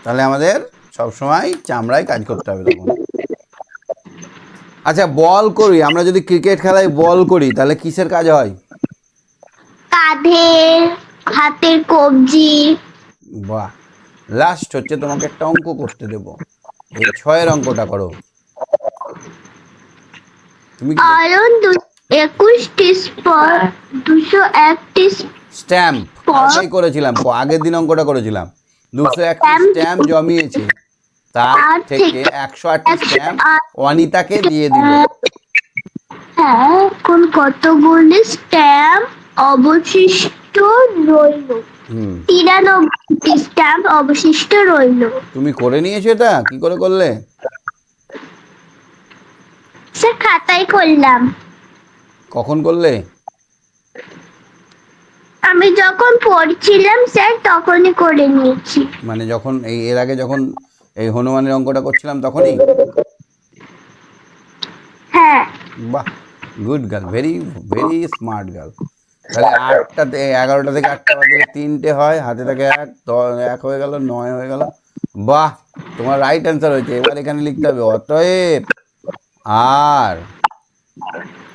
তাহলে আমাদের সবসময় চামড়ায় কাজ করতে হবে তখন। আচ্ছা, বল করি আমরা, যদি ক্রিকেট খেলায় বল করি তাহলে কিসের কাজ হয়? কাঁধের, হাতের কবজি। বাহ। লাস্ট হচ্ছে তোমাকে একটা অঙ্ক করতে দেব, এই 6-এর অঙ্কটা করো। তুমি কি আয়রন 21টি স্পট 201টি স্ট্যাম্প ওটাই করেছিলাম, আগের দিন অঙ্কটা করেছিলাম। 201টি স্ট্যাম্প জমিয়েছে, তার থেকে 108টি স্ট্যাম্প অনিতাকে দিয়ে দিল। হ্যাঁ, এখন কতগুলি স্ট্যাম্প অবশিষ্ট রইল? 93টি স্ট্যাম্প অবশিষ্ট রইল। তুমি করে নিয়েছো এটা? কি করে করলে? স্যার খাতায় করলাম। কখন করলে? আমি যখন পড়ছিলাম স্যার তখনই করে নিয়েছি। মানে যখন এর আগে যখন এই হনুমানের অঙ্কটা করছিলাম তখনই? হ্যাঁ। বাহ, good girl, very very smart girl. তাহলে 11টা থেকে 8টা বাজে 3টে হয়, হাতে থেকে 1 হয়ে গেল, 9 হয়ে গেল। বাহ, তোমার রাইট অ্যান্সার হয়েছে। এবার এখানে লিখতে হবে অতএব আর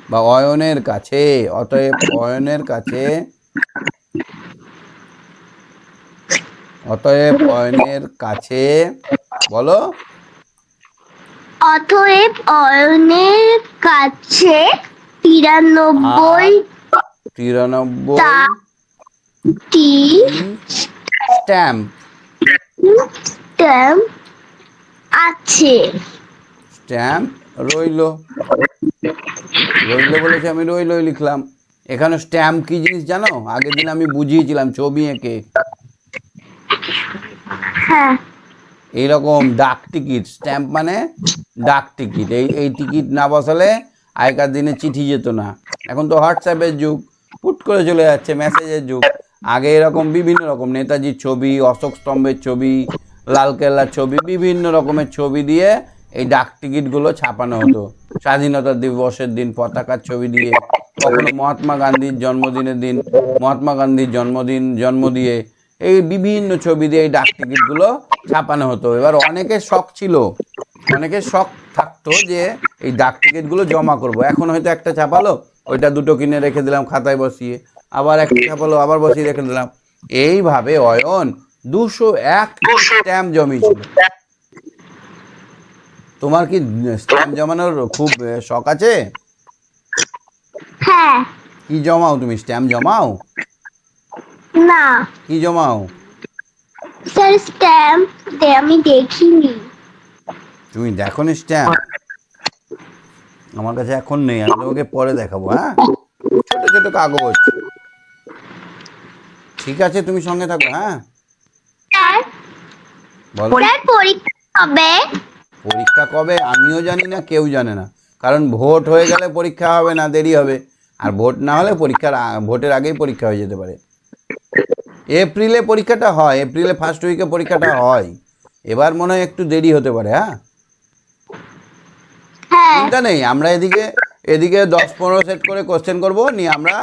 বা অয়নের কাছে, অতএব অয়নের কাছে, অতএব অয়নের কাছে বলো। অতএব অয়নের কাছে 93টি স্ট্যাম্প স্ট্যাম্প আছে। স্ট্যাম্প রইলো বলেছে, আমি রইলই লিখলাম। এখানে স্ট্যাম্প কি জিনিস জানো? আগের দিন আমি বুঝিয়েছিলাম ছবি এঁকে। হ্যাঁ। এইরকম ডাক টিকিট, স্ট্যাম্প মানে ডাক টিকিট। এই টিকিট না বসালে আগেকার দিনে চিঠি যেত না। এখন তো হোয়াটসঅ্যাপের যুগ, পুট করে চলে যাচ্ছে, মেসেজের যুগ। আগে এরকম বিভিন্ন রকম নেতাজির ছবি, অশোক স্তম্ভের ছবি, লালকেল্লার ছবি, বিভিন্ন রকমের ছবি দিয়ে এই ডাক টিকিটগুলো ছাপানো হতো। স্বাধীনতা দিবসের দিন পতাকার ছবি দিয়ে, কখনো মহাত্মা গান্ধীর জন্মদিনের দিন মহাত্মা গান্ধীর জন্ম দিয়ে, এই বিভিন্ন ছবি দিয়ে এই ডাক টিকিটগুলো ছাপানো হতো। এবার অনেকের শখ ছিল অনেকের শখ থাকতো যে এই ডাক টিকিটগুলো জমা করব, এখন হয়তো একটা ছাপালো, ওইটা দুটো কিনে রেখে দিলাম খাতায় বসিয়ে, আবার একটা ছাপালো আবার বসিয়ে রেখে দিলাম। এইভাবে অয়ন 201 স্ট্যাম্প জমিয়েছিল। তোমার কি স্ট্যাম্প জমানোর খুব শখ আছে? হ্যাঁ। কি জমাও তুমি? স্ট্যাম্প জমাও? না কি জমাও? স্যার, স্ট্যাম্প আমি দেখিনি। তুমি দেখো নি স্ট্যাম্প? আমার কাছে এখন নেই, আমি তোমাকে পরে দেখাবো। হ্যাঁ, ছোট ছোট কাগজ। ঠিক আছে, তুমি সঙ্গে থাকো। হ্যাঁ স্যার, বলো। স্যার পরীক্ষা হবে? পরীক্ষা কবে আমিও জানি না, কেউ জানে না, কারণ ভোট হয়ে গেলে পরীক্ষা হবে না, দেরি হবে। আর ভোট না হলে ভোটের আগেই পরীক্ষা হয়ে যেতে পারে। এপ্রিলে পরীক্ষাটা হয়, এপ্রিলে ফার্স্ট উইকে পরীক্ষাটা হয়। এবার মনে হয় একটু দেরি হতে পারে। হ্যাঁ, হ্যাঁ। চিন্তা নেই, আমরা এদিকে 10-15 সেট করে কোশ্চেন করবো, নিয়ে আমরা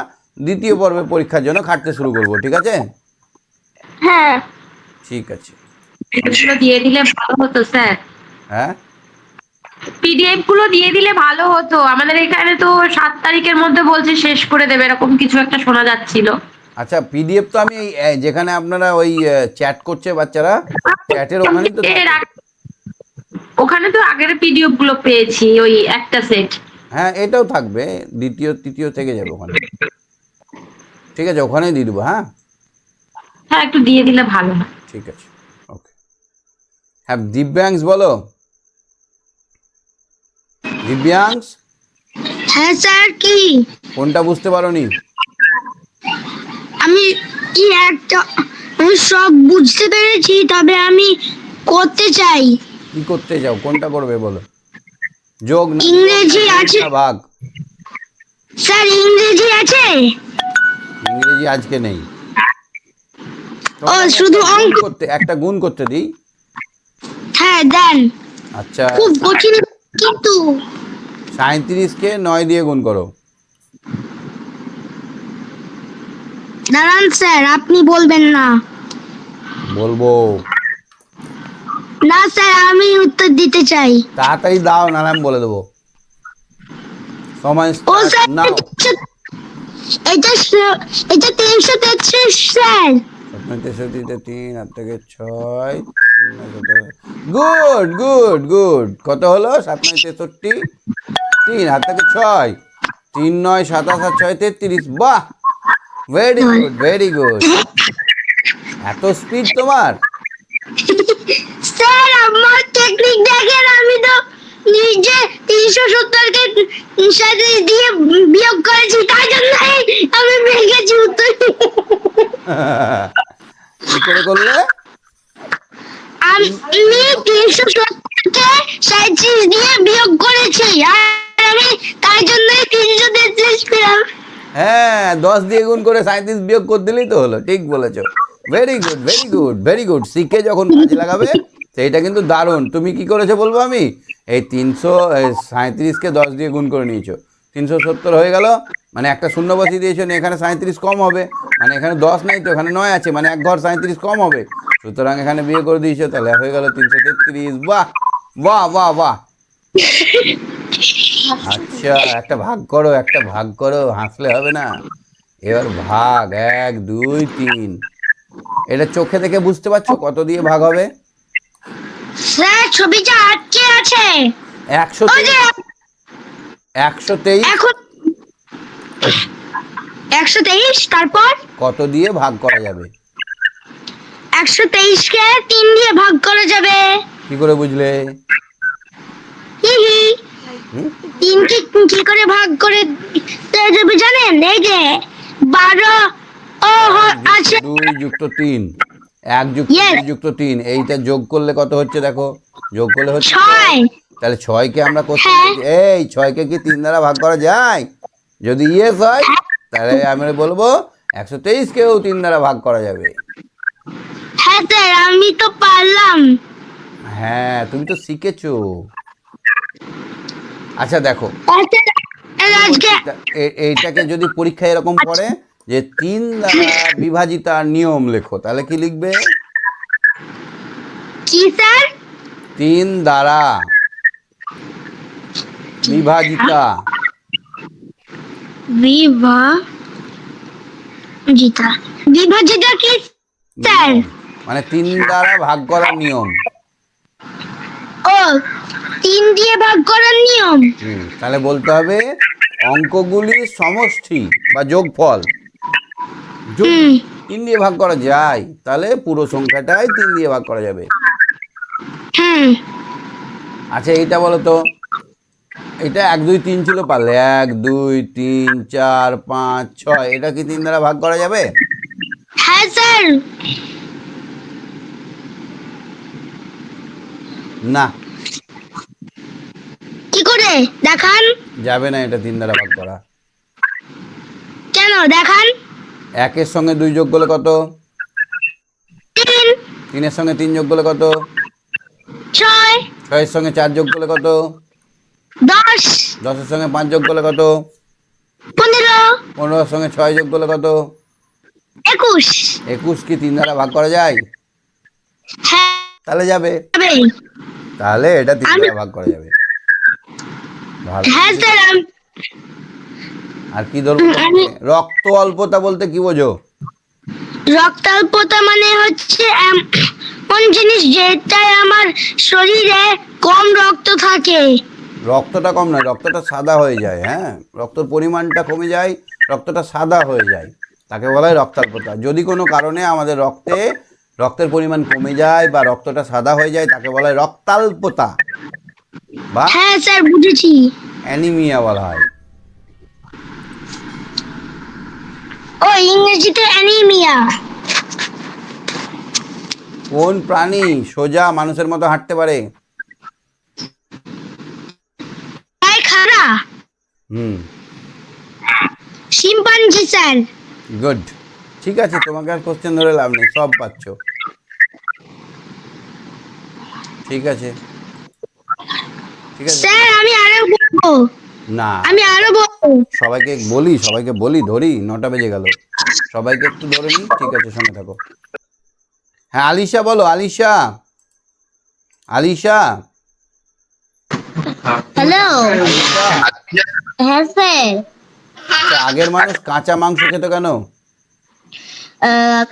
দ্বিতীয় পর্বে পরীক্ষার জন্য খাটতে শুরু করব। ঠিক আছে? হ্যাঁ। ঠিক আছে। এগুলো দিয়ে দিলে ভালো হতো স্যার। হ্যাঁ, পিডিএফ গুলো দিয়ে দিলে ভালো হতো। আমাদের এখানে তো 7 তারিখের মধ্যে বলছে শেষ করে দেবে, এরকম কিছু একটা শোনা যাচ্ছিল। আচ্ছা, পিডিএফ তো আমি যেখানে আপনারা ওই চ্যাট করছে বাচ্চারা, চ্যাটের ওখানেই তো থাকে। ওখানে তো আগের পিডিএফ গুলো পেয়েছি, ওই একটা সেট। হ্যাঁ, এটাও থাকবে, দ্বিতীয় তৃতীয় থেকে যাবে ওখানে। ঠিক আছে, ওখানেই দিয়ে দেবো। হ্যাঁ, হ্যাঁ, একটু দিয়ে দিলে ভালো হয়। ঠিক আছে, ওকে। হ্যাঁ, দিব্যাংশ বলো। দিব্যাংশ, হ্যাঁ স্যার, কি? কোনটা বুঝতে পারোনি? আমি কি একটা আমি সব বুঝতে পেরেছি, তবে আমি করতে চাই। কি করতে যাও? কোনটা করবে বলো? যোগ না ইংরেজি আছে না ভাগ? স্যার, ইংরেজি আছে। ইংরেজি আজকে নেই। ও, শুধু অঙ্ক? একটা গুণ করতে দিই। হ্যাঁ দেন। আচ্ছা, খুব কঠিন কিন্তু। 37কে 9 দিয়ে গুণ করো। দাঁড়ান স্যার, আপনি বলবেন না। বলবো। না স্যার, আমি উত্তর দিতে চাই। তাড়াতাড়ি দাও, নাহলে আমি বলে দেবো। সময় ও স্যার, নাও। এটা 333 স্যার। 63তে 3 আর থেকে 6। Good good good. কত হলো? 57, 3 আর থেকে 6, 3 9 27 আর 6 33। বাহ, ভেরি গুড ভেরি গুড। এত স্পিড তোমার? স্যার, আমার টেকনিক দেখেন, আমি তো নিজে 370 কে সাথে দিয়ে বিয়োগ করেছি, তাই জন্য আমি ভেঙেছি উত্তর। কি করে করলে? আমি 370 কে 37 দিয়ে বিয়োগ করেছি, আর আমি তাই জন্য 333 পেলাম। হ্যাঁ, 10 দিয়ে গুণ করে 37 বিয়োগ করে দিলেই তো হলো। ঠিক বলেছো। Very good very good very good. শিখে যখন কাজে লাগাবে সেইটা কিন্তু দারুণ। তুমি কি করেছো বলবো আমি? এই 337কে 10 দিয়ে গুণ করে নিয়েছো, 370 হয়ে গেল। মানে একটা শূন্য বসিয়ে দিয়েছো, এখানে 37 কম হবে, মানে এখানে 10 নাই তো, এখানে 9 আছে, মানে এক ঘর 37 কম হবে, সুতরাং এখানে বিয়ে করে দিয়েছো, তাহলে হয়ে গেল 333। বাহ বাহ বাহ বাহ। আচ্ছা, একটা ভাগ করো, একটা ভাগ করো, হাসলে হবে না। এবার ভাগ 1 2 3। এটা চোখে দেখে বুঝতে পারছো কত দিয়ে ভাগ হবে? স্যার, ছবিটা আটকে আছে। 123। 123 এখন 123, তারপর কত দিয়ে ভাগ করা যাবে? 123 কে 3 দিয়ে ভাগ করা যাবে। কি করে বুঝলে? হি হি। হুম? 3 কে কি করে ভাগ করে দেওয়া যাবে জানেন? এই যে 12 আছে। 2 যুক্ত 3, 1 যুক্ত Yes. 2 যুক্ত 3, এইটা যোগ করলে কত হচ্ছে দেখো? যোগ করলে হচ্ছে 6। তাহলে 6কে আমরা করতে হ্যাঁ। এই 6কে কি 3 দ্বারা ভাগ করা যায়? যদি ইয়েস হয় তাহলে আমরা বলবো 123কেও 3 দ্বারা ভাগ করা যাবে। হ্যাঁ স্যার, আমি তো পারলাম। হ্যাঁ, তুমি তো শিখেছো। আচ্ছা দেখো, আজকে এইটাকে যদি পরীক্ষায় এরকম পড়ে যে 3 দ্বারা বিভাজিতার নিয়ম লেখো, তাহলে কি লিখবে? কি স্যার? 3 দ্বারা বিভাজিতা। বিভাজিতা। বিভাজিতা কি স্যার? নিয়ম। মানে 3 দ্বারা ভাগ করার নিয়ম। ও 3 দিয়ে ভাগ করার নিয়ম। তাহলে বলতে হবে অঙ্কগুলির সমষ্টি বা যোগফল যদি হুম 3 দিয়ে ভাগ করা যায় তাহলে পুরো সংখ্যাটাই 3 দিয়ে ভাগ করা যাবে। হুম আচ্ছা এইটা বলো তো, এটা 1 2 3 ছিল, পারলে 1 2 3 4 5 6, এটা কি 3 দ্বারা ভাগ করা যাবে? হ্যাঁ স্যার। না, কি করে দেখান? যাবে না, এটা 3 দ্বারা ভাগ করা। কেন দেখান? 1 এর সঙ্গে 2 যোগ করলে কত? 3 3 এর সঙ্গে 3 যোগ করলে কত? 6 6 এর সঙ্গে 4 যোগ করলে কত? 10 10 এর সঙ্গে 5 যোগ করলে কত? 15 15 এর সঙ্গে 6 যোগ করলে কত? 21। 21 কি 3 দ্বারা ভাগ করা যায়? হ্যাঁ তাহলে যাবে, যাবে। তাহলে এটা 3 আমি- দ্বারা ভাগ করা যাবে। ভালো। হ্যাঁ স্যার আর কি ধরবো তোমাকে? রক্ত অল্পতা বলতে কি বোঝো? রক্তাল্পতা মানে হচ্ছে এমন জিনিস যেটায় আমার শরীরে কম রক্ত থাকে। রক্তটা কম নয়, রক্তটা সাদা হয়ে যায়। হ্যাঁ, রক্তের পরিমাণটা কমে যায়, রক্তটা সাদা হয়ে যায়, তাকে বলা হয় রক্তাল্পতা। যদি কোনো কারণে আমাদের রক্তের পরিমাণ কমে যায় বা রক্তটা সাদা হয়ে যায় তাকে বলা হয় রক্তাল্পতা বা হ্যাঁ স্যার বুঝেছি। অ্যানিমিয়া বলা হয়। ও ইংরেজিতে অ্যানিমিয়া। কোন প্রাণী সোজা মানুষের মতো হাঁটতে পারে? তাই খারা হুম, শিম্পাঞ্জি স্যার। গুড। ঠিক আছে, তোমাকে আর কোশ্চেন ধরে লাভ নেই, সব পাচ্ছ। ঠিক আছে, ঠিক আছে। স্যার আমি আরো বলবো। না, আমি আরো বলবো। সবাইকে ধরি, 9টা বেজে গেল, সবাইকে একটু ধরে নি। ঠিক আছে, সঙ্গে থাকো। হ্যাঁ আলিশা বলো, আলিশা। আলিশা, হ্যালো। আলিশা। হ্যাঁ স্যার। আচ্ছা, আগের মানুষ কাঁচা মাংস খেত কেন?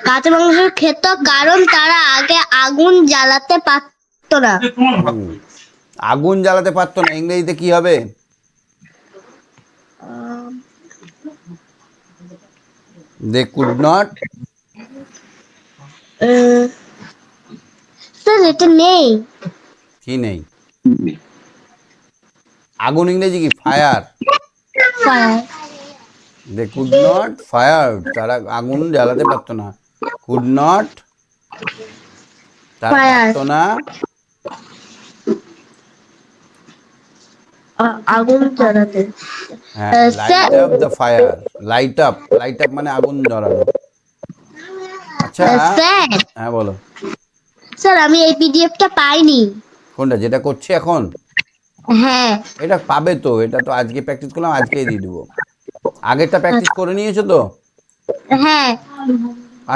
কাঁচা মাংস খেত কারণ তারা আগে আগুন জ্বালাতে পারতো না। আগুন জ্বালাতে পারতো না, ইংরেজিতে কি হবে? দে কুড নট। স্যার এটা নেই। কি নেই? আগুন ইংরেজি কি? Fire. They could not fire, তারা আগুন জ্বালাতে পারতো না। কুড নট, তারা Fire. পারতো না। আগুন জ্বালাতে। হ্যাঁ, sir light up the fire. Light up মানে আগুন জ্বালানো। আচ্ছা, স্যার হ্যাঁ বলো। স্যার আমি এই পিডিএফটা পাইনি। কোনটা, যেটা করছি এখন? হ্যাঁ এটা পাবে তো, এটা তো আজকে প্র্যাকটিস করলাম, আজকেই দিয়ে দেবো। আগেরটা প্র্যাকটিস করে নিয়েছো তো? হ্যাঁ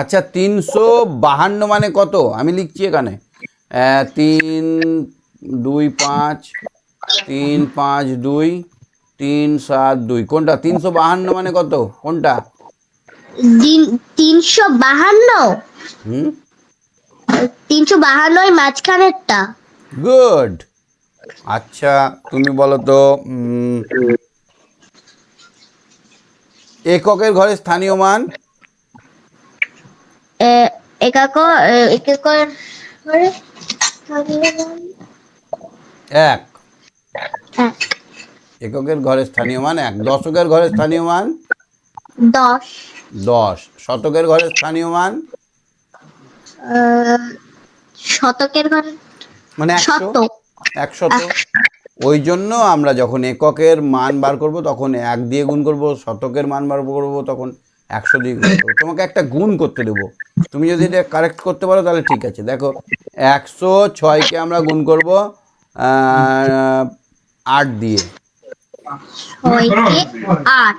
আচ্ছা, 352 মানে কত? আমি লিখছি এখানে 3 2 5 3 5 2 3 7 2। কোনটা? 352 মানে কত? কোনটা? 352। হুম, 352 মাঝখানেরটা। গুড। আচ্ছা, তুমি বলো তো, এককের ঘরে স্থানীয় মান? একক একক করে এক। এককের ঘরে স্থানীয় মান 1। দশকের ঘরে স্থানীয় মান 10। 10। শতকের ঘরে স্থানীয় মান শতকের ঘরে মানে 100। শতক। 100। ওই জন্য আমরা যখন এককের মান বার করব তখন 1 দিয়ে গুণ করব, শতকের মান বার করব তখন 100 দিয়ে গুণ করব। তোমাকে একটা গুণ করতে দেবো, তুমি যদি এটা কারেক্ট করতে পারো তাহলে ঠিক আছে। দেখো, 106কে আমরা গুণ করব 8 দিয়ে। 6 কে 8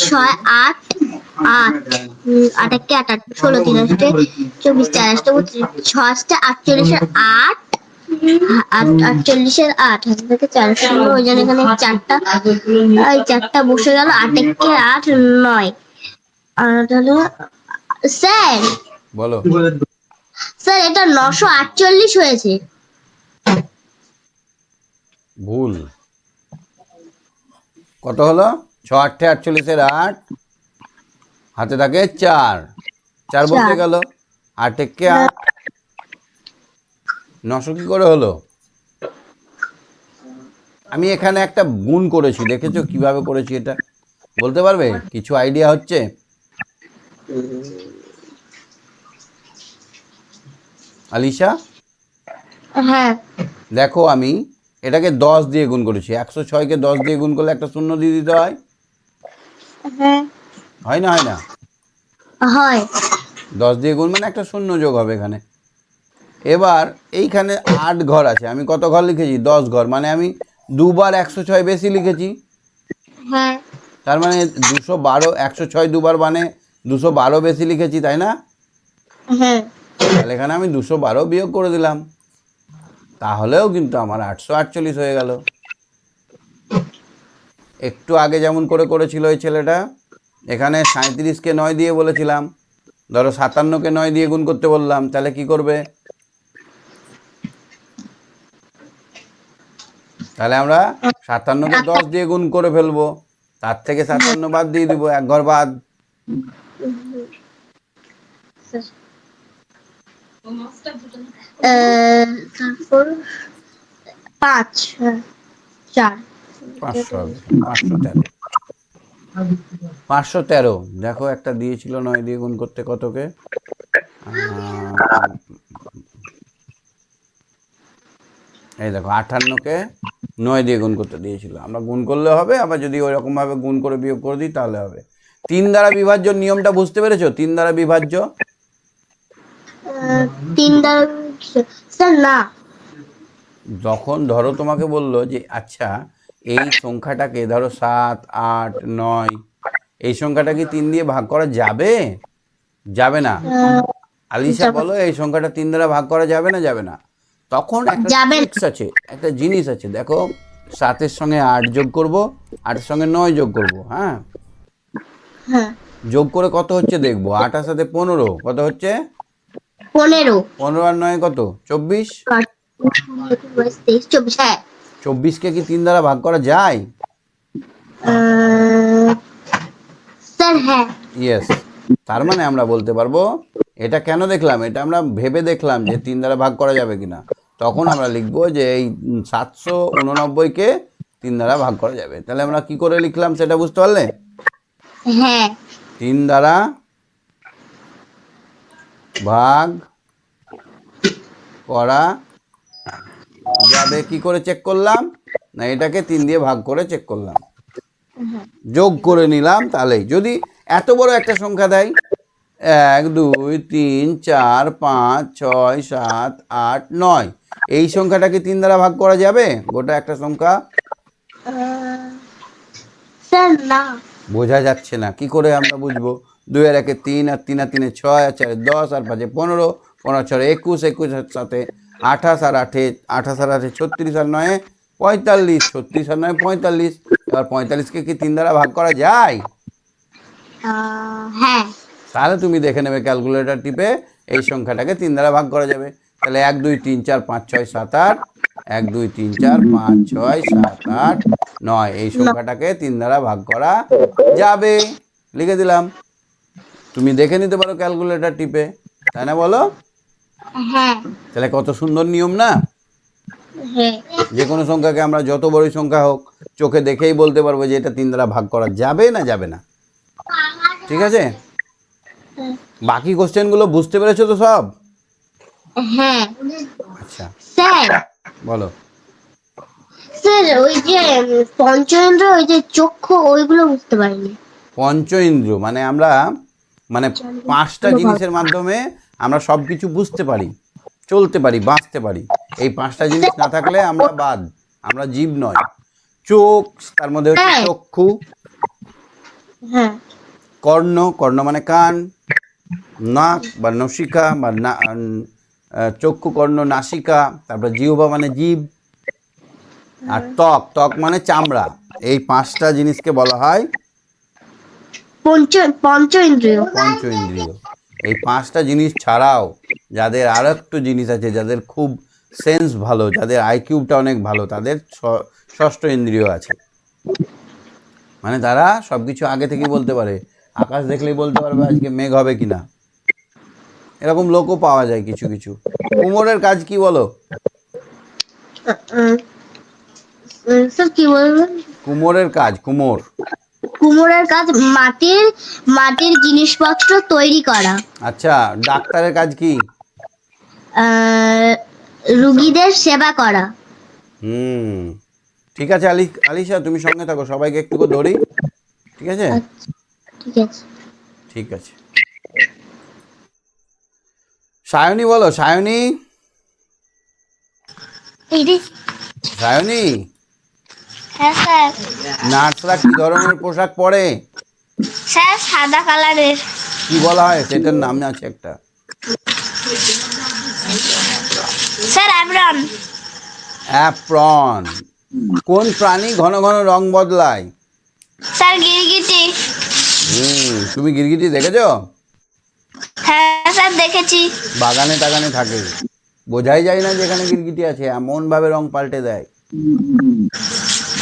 6 8 8 8 কে 8 16 3 8 24 4 8 6 8 48 8 48-এর 8 হাতে থেকে 4 শূন্য, ওই জন্য এখানে চারটা, এই চারটা বসে গেল। 8 একে 8 9, আর হলো স্যার, বলো। স্যার এটা 948 হয়েছে। ভুল। কত হলো? 6 8 48-এর 8, হাতে থাকে 4, 4 বসে গেল। 8 একে 8, 900 কি করে হলো? আমি এখানে একটা গুণ করেছি, দেখেছো কিভাবে করেছি? এটা বলতে পারবে? কিছু আইডিয়া হচ্ছে? আলিশা, হ্যাঁ দেখো আমি এটাকে 10 দিয়ে গুণ করেছি। 106-কে 10 দিয়ে গুণ করলে একটা শূন্য দিয়ে দিতে হয়, হ্যাঁ হয় না? হয় না? হয়। 10 দিয়ে গুণ মানে একটা শূন্য যোগ হবে এখানে। এবার এইখানে 8 ঘর আছে, আমি কত ঘর লিখেছি? 10 ঘর, মানে আমি দুবার 106 বেশি লিখেছি। হ্যাঁ তার মানে 212, 106 দুবার মানে 212 বেশি লিখেছি, তাই না? হ্যাঁ তাহলে এখানে আমি 212 বিয়োগ করে দিলাম, তাহলেও কিন্তু আমার 848 হয়ে গেল। একটু আগে যেমন করে করেছিল ওই ছেলেটা, এখানে 37-কে 9 দিয়ে বলেছিলাম, ধরো 57-কে 9 দিয়ে গুণ করতে বললাম, তাহলে কি করবে? তাহলে আমরা 57-কে 10 দিয়ে গুণ করে ফেলবো, তার থেকে 57 বাদ দিয়ে দিব, এক ঘর বাদ। তারপর 5 4 500 হবে, 513। 513, দেখো একটা দিয়েছিল 9 দিয়ে গুণ করতে, কতকে? এই দেখো 58-কে 9 দিয়ে গুণ করতে দিয়েছিল। আমরা গুণ করলে হবে, আবার যদি ওই রকমভাবে গুণ করে বিয়োগ করে দিই তাহলে হবে। 3 দ্বারা বিভাজ্য নিয়মটা বুঝতে পেরেছো? 3 দ্বারা বিভাজ্য 3 দ্বারা, স্যার না। যখন ধরো তোমাকে বললো যে আচ্ছা এই সংখ্যাটাকে ধরো 7 8 9, এই সংখ্যাটা কি 3 দিয়ে ভাগ করা যাবে? যাবে না। আলিশা বলো, এই সংখ্যাটা 3 দ্বারা ভাগ করা যাবে না? যাবে না। তখন একটা যাবে না। ট্রিক্স আছে, একটা জিনিস আছে, দেখো 7-এর সঙ্গে 8 যোগ করব, 8-এর সঙ্গে 9 যোগ করব, হ্যাঁ, হ্যাঁ যোগ করে কত হচ্ছে দেখবো। 8-এর সাথে 15, কত হচ্ছে? 15 15 আর 9 কত? 24। 23 24, হ্যাঁ। 24-কে কি 3 দ্বারা ভাগ করা যায়? স্যার হ্যাঁ। ইয়েস। তার মানে আমরা বলতে পারবো, এটা কেন দেখলাম? এটা আমরা ভেবে দেখলাম যে 3 দ্বারা ভাগ করা যাবে কিনা। তখন আমরা লিখবো যে এই 789-কে 3 দ্বারা ভাগ করা যাবে। তাহলে আমরা কি করে লিখলাম সেটা বুঝতে পারলে? হ্যাঁ 3 দ্বারা ভাগ করা যাবে। কি করে চেক করলাম? না, এটাকে 3 দিয়ে ভাগ করে চেক করলাম, যোগ করে নিলাম। তাহলেই যদি এত বড় একটা সংখ্যা দেয়, 1 2 3 4 5 6 7 8 9, এই সংখ্যাটাকে 3 দ্বারা ভাগ করা যাবে? গোটা একটা সংখ্যা। স্যার না। বোঝা যাচ্ছে না, কি করে আমরা বুঝবো? 2 আর 1-এ 3, আর 3 আর 3-এ 6, আর 4-এ 10, আর 5-এ 15, 15 আর 6-এ 21, 21 আর 7-এ 28, আর 8-এ 28, আর 8-এ 36, আর 9-এ 45, 36 আর 9-এ 45। এবার 45-কে কি 3 দ্বারা ভাগ করা যায়? হ্যাঁ তাহলে তুমি দেখে নেবে ক্যালকুলেটর টিপে, এই সংখ্যাটাকে 3 দ্বারা ভাগ করা যাবে। তাহলে 1 2 3 4 5 6 7 8, 1 2 3 4 5 6 7 8 9, এই সংখ্যাটাকে 3 দ্বারা ভাগ করা যাবে। লিখে দিলাম, তুমি দেখে নিতে পারো ক্যালকুলেটর টিপে, তাই না বলো? হ্যাঁ তাহলে কত সুন্দর নিয়ম না? হ্যাঁ যে কোনো সংখ্যাকে আমরা যত বড়ই সংখ্যা হোক চোখে দেখেই বলতে পারবো যে এটা 3 দ্বারা ভাগ করা যাবে না যাবে না। ঠিক আছে? বাকি কোশ্চেনগুলো বুঝতে পেরেছো তো সব? হ্যাঁ আচ্ছা, স্যার। বলো। স্যার ওই যে পঞ্চেন্দ্র, ওই যে চক্ষু, ওইগুলো বুঝতে পারিনি। পঞ্চ ইন্দ্র মানে আমরা, মানে 5টা জিনিসের মাধ্যমে আমরা সব কিছু বুঝতে পারি, চলতে পারি, বাঁচতে পারি। এই 5টা জিনিস না থাকলে আমরা বাদ, আমরা জীব নয়। চোখ, তার মধ্যে হচ্ছে হ্যাঁ। চক্ষু। হ্যাঁ কর্ণ, কর্ণ মানে কান। নাক বা নসিকা বা চক্ষু, কর্ণ, নাসিকা, তারপর জিহ্বা মানে জিভ, আর ত্বক, ত্বক মানে চামড়া। এই 5টা জিনিসকে বলা হয় পঞ্চ ইন্দ্রিয়। পঞ্চ ইন্দ্রিয়। এই 5টা জিনিস ছাড়াও যাদের আরও একটু জিনিস আছে, যাদের খুব সেন্স ভালো, যাদের আইকিউটা অনেক ভালো, তাদের ষষ্ঠ ইন্দ্রিয় আছে। মানে তারা সব কিছু আগে থেকেই বলতে পারে, আকাশ দেখলেই বলতে পারবে আজকে মেঘ হবে কিনা। এরকম লোকও পাওয়া যায় কিছু কিছু। কুমোরের কাজ কি বলো? স্যার কি বলবেন? কুমোরের কাজ, কুমোর। কুমোরের কাজ মাটির জিনিসপত্র তৈরি করা। আচ্ছা, ডাক্তারের কাজ কি? রুগীদের সেবা করা। হুম, ঠিক আছে। আলিশা তুমি সঙ্গে থাকো, সবাইকে একটু করে ধরি। ঠিক আছে, আচ্ছা, ঠিক আছে। ঠিক আছে। সায়নী বলো, সায়নী। সায়নী, হ্যাঁ স্যার। নার্সরা কি ধরনের পোশাক পরে? স্যার সাদা কালারের। কি বলা হয় সেটার নাম আছে একটা? Sir apron. অ্যাপ্রন। কোন প্রাণী ঘন ঘন রং বদলায়? স্যার গিরগিটি। তুমি গিরগিটি দেখেছো? হ্যাঁ স্যার দেখেছি। বাগানে টাগানে থাকে, বোঝাই যায় না যে এখানে গিরগিটি আছে, এমন ভাবে রং পাল্টে দেয়।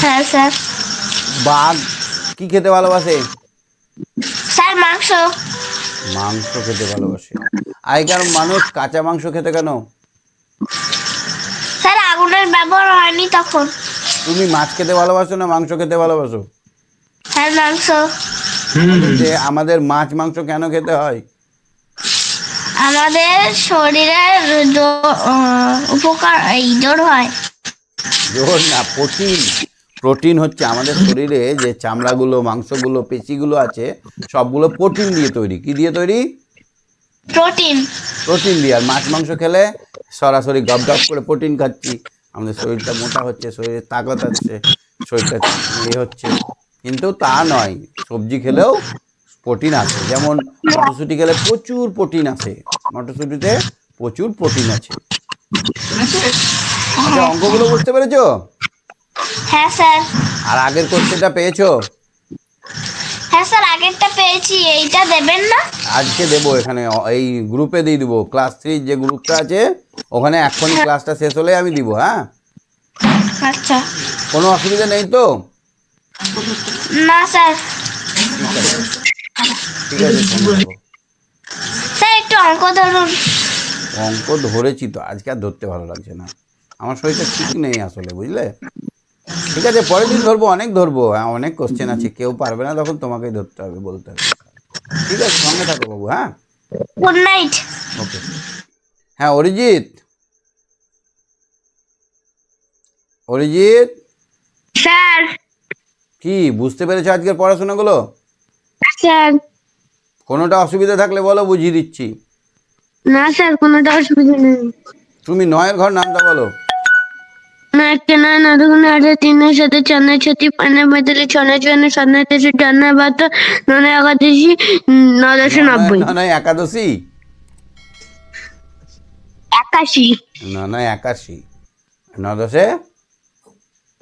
হ্যাঁ স্যার। বাঘ কি খেতে ভালোবাসে? স্যার মাংস। মাংস খেতে ভালোবাসে। আগেকার মানুষ কাঁচা মাংস খেতে কেন? স্যার আগুনের ব্যবহার হয়নি তখন। তুমি মাছ খেতে ভালোবাসো না মাংস খেতে ভালোবাসো? হ্যাঁ মাংস। যে আমাদের মাছ মাংস কেন খেতে হয়? আমাদের শরীরের উপকার জোর হয়। জোর না, প্রোটিন। প্রোটিন হচ্ছে আমাদের শরীরে যে চামড়াগুলো, মাংসগুলো, পেশিগুলো আছে, সবগুলো প্রোটিন দিয়ে তৈরি। কি দিয়ে তৈরি? প্রোটিন। প্রোটিন দিয়ে। আর মাছ মাংস খেলে সরাসরি গপ গপ করে প্রোটিন খাচ্ছি, আমাদের শরীরটা মোটা হচ্ছে, শরীরে তাকত আছে, শরীরটা হচ্ছে। কিন্তু তা নয়, সবজি খেলেও প্রোটিন আছে। যেমন মটরশুঁটি খেলে প্রচুর প্রোটিন আছে, মটরশুঁটিতে প্রচুর প্রোটিন আছে। আচ্ছা, অঙ্কগুলো বুঝতে পেরেছো? হ্যাঁ স্যার। আর আগের কোশ্চেনটা পেয়েছো? হ্যাঁ স্যার আগেরটা পেয়েছি, এইটা দেবেন না? আজকে দেবো, এখানে এই গ্রুপে দিয়ে দেবো। ক্লাস 3 যে গ্রুপটা আছে ওখানে এক্ষুনি ক্লাসটা শেষ হলে আমি দিব। হ্যাঁ, আচ্ছা। কোনো অসুবিধা নেই তো? না স্যার। ঠিক আছে, ঠিক আছে, সঙ্গে থাকো। স্যার একটু অঙ্ক ধরুন। অঙ্ক ধরেছি তো, আজকে আর ধরতে ভালো লাগছে না, আমার শরীরটা ঠিক নেই আসলে, বুঝলে? ঠিক আছে, পরের দিন ধরবো, অনেক ধরবো। হ্যাঁ, অনেক কোশ্চেন আছে, কেউ পারবে না তখন তোমাকেই ধরতে হবে, বলতে হবে। ঠিক আছে, সঙ্গে থাকো বাবু। হ্যাঁ, গুড নাইট। ওকে। হ্যাঁ, অরিজিৎ, অরিজিৎ, স্যার। কি বুঝতে পেরেছো আজকের পড়াশোনাগুলো? স্যার। কোনোটা অসুবিধা থাকলে বলো, বুঝিয়ে দিচ্ছি। না স্যার কোনোটা অসুবিধা নেই। তুমি 9-এর ঘর নামটা বলো। না কেনা না দেখুন আরে তিনের সাথে চানের সাথে পানে বদলে ছনে ছনে সন্না তেসে ডানা বাত ননে একাদশী 990। নয় একাদশী, 81। নয় 81, 9-10,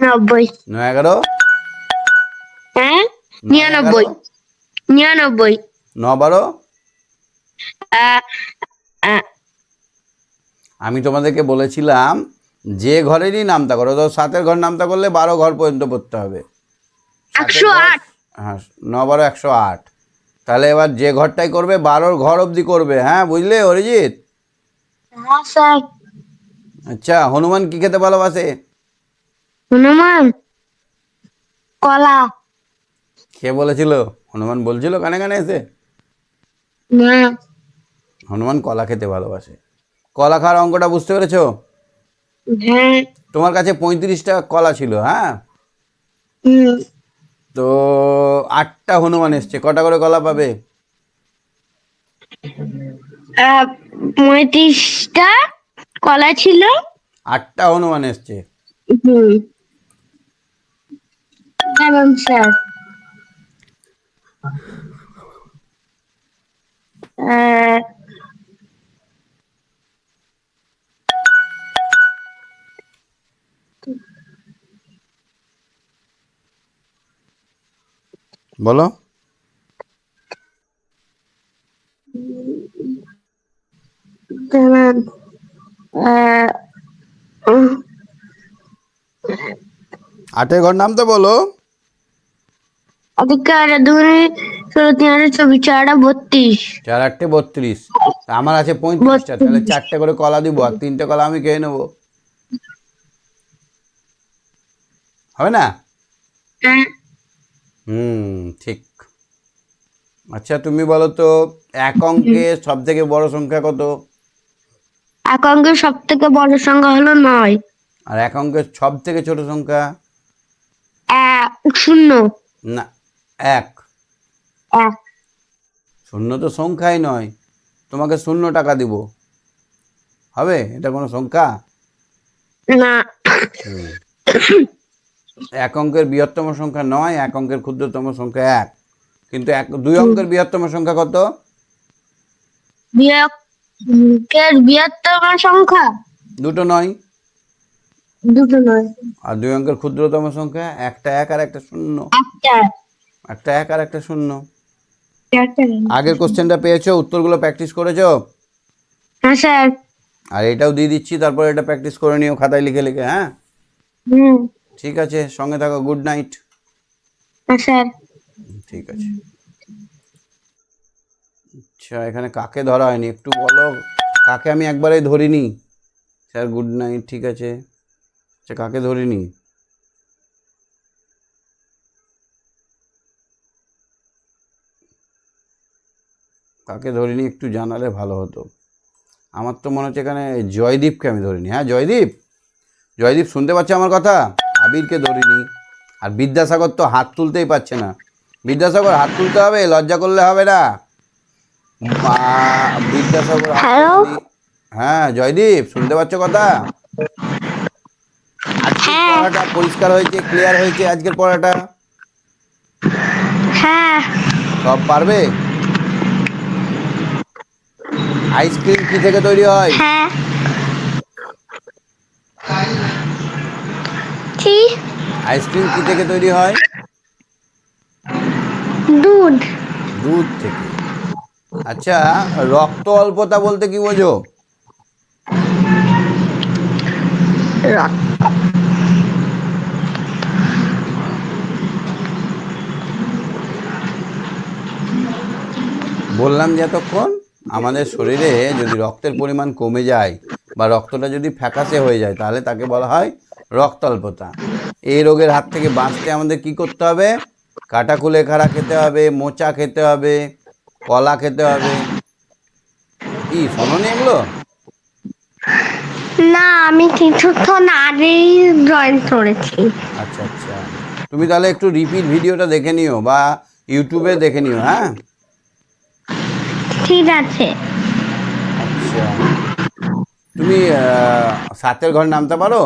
90। 9-11, হ্যাঁ 9-11, 99। 9-12। আহ, আহ, আমি তোমাদেরকে বলেছিলাম যে ঘরেরই নামতা করো, তো 7-এর ঘর নামতা করলে 12 ঘর পর্যন্ত পড়তে হবে। 108। হ্যাঁ, 9-12, 108। তাহলে এবার যে ঘরটাই করবে 12 ঘর অবধি করবে। হ্যাঁ, বুঝলে অরিজিৎ? হ্যাঁ স্যার। আচ্ছা, হনুমান কি খেতে ভালোবাসে? হনুমান কলা। কে বলেছিল? হনুমান বলছিল কানে কানে এসে? না। হনুমান কলা খেতে ভালোবাসে। কলা খাওয়ার অঙ্কটা বুঝতে পেরেছো? হ্যাঁ। তোমার কাছে 35টা কলা ছিল। হ্যাঁ, তো 8টা হনুমান এসছে, কটা করে কলা পাবে? 35টা কলা ছিল। 8টা হনুমান এসছে। এবং স্যার বলো। আটের ঘর নামতে বলো। অধিকার দুই 16, 3, 24, চার আটটে 32, আমার আছে 35টা, তাহলে 32। 4টে করে কলা দিব আর 3টে কলা আমি খেয়ে নেবো, হবে না? হ্যাঁ। ঠিক। আচ্ছা তুমি বলো তো, এক অঙ্কের সব থেকে বড় সংখ্যা কত? এক অঙ্কের সব থেকে বড় সংখ্যা হলো 9। আর এক অঙ্কের সব থেকে ছোট সংখ্যা? 0। না, এক। 1। শূন্য তো সংখ্যাই নয়, তোমাকে 0 টাকা দিব, হবে? এটা কোনো সংখ্যা? না। হুম। এক অঙ্কের বৃহত্তম সংখ্যা 9, এক অঙ্কের ক্ষুদ্রতম সংখ্যা 1, কিন্তু দুই অঙ্কের বৃহত্তম সংখ্যা কত? বৃহত্তম সংখ্যা দুটো নয়। দুটো নয়। আর দুই অঙ্কের ক্ষুদ্রতম সংখ্যা? একটা 1 আর একটা 0। একটা। একটা 1 আর একটা 0। একটা। আগের কোশ্চেনটা পেয়েছো? উত্তরগুলো প্র্যাকটিস করেছো? হ্যাঁ স্যার। আর এটাও দিয়ে দিচ্ছি, তারপর এটা প্র্যাকটিস করে নিও খাতায় লিখে লিখে, হ্যাঁ? হুম। ঠিক আছে, সঙ্গে থাকো। Good night. হ্যাঁ স্যার। ঠিক আছে। আচ্ছা, এখানে কাকে ধরা হয়নি একটু বলো, কাকে আমি একবারেই ধরিনি? স্যার গুড নাইট, ঠিক আছে। আচ্ছা, কাকে ধরিনি? কাকে ধরিনি একটু জানালে ভালো হতো। আমার তো মনে হচ্ছে এখানে জয়দীপকে আমি ধরিনি। হ্যাঁ, জয়দীপ, জয়দীপ শুনতে পাচ্ছে আমার কথা? আবিরকে ধরিনি। আর বিদ্যাসাগর তো হাত তুলতেই পারছে না। বিদ্যাসাগর হাত তুলতে হবে, লজ্জা করলে হবে না। বিদ্যাসাগর হাত হ্যালো। তোলেনি। হ্যাঁ জয়দীপ, শুনতে পাচ্ছ কথা? আজকের হ্যাঁ। পড়াটা পরিষ্কার হয়েছে, ক্লিয়ার হয়েছে আজকের পড়াটা? হ্যাঁ। সব পারবে? আইসক্রিম কি থেকে তৈরি হয়? হ্যাঁ। কি? আইসক্রিম কি থেকে তৈরি হয়? দুধ। দুধ থেকে। আচ্ছা, রক্ত অল্পতা বলতে কি বোঝো? বললাম যে এতক্ষণ আমাদের শরীরে যদি রক্তের পরিমাণ কমে যায় বা রক্তটা যদি ফ্যাকাশে হয়ে যায়, তাহলে তাকে বলা হয় রক্তাল্পতা। এই রোগের হাত থেকে বাঁচতে আমাদের কি করতে হবে? কাটা কুলেখাড়া খেতে হবে, মোচা খেতে হবে, কলা খেতে হবে। কি শোনোনি এগুলো? না, আমি কিছুক্ষণ আগেই জয়েন করেছি। আচ্ছা আচ্ছা, তুমি তাহলে একটু রিপিট ভিডিওটা দেখে নিও বা ইউটিউবে দেখে নিও, হ্যাঁ? ঠিক আছে। আচ্ছা, তুমি 7-এর ঘর নামতে পারো?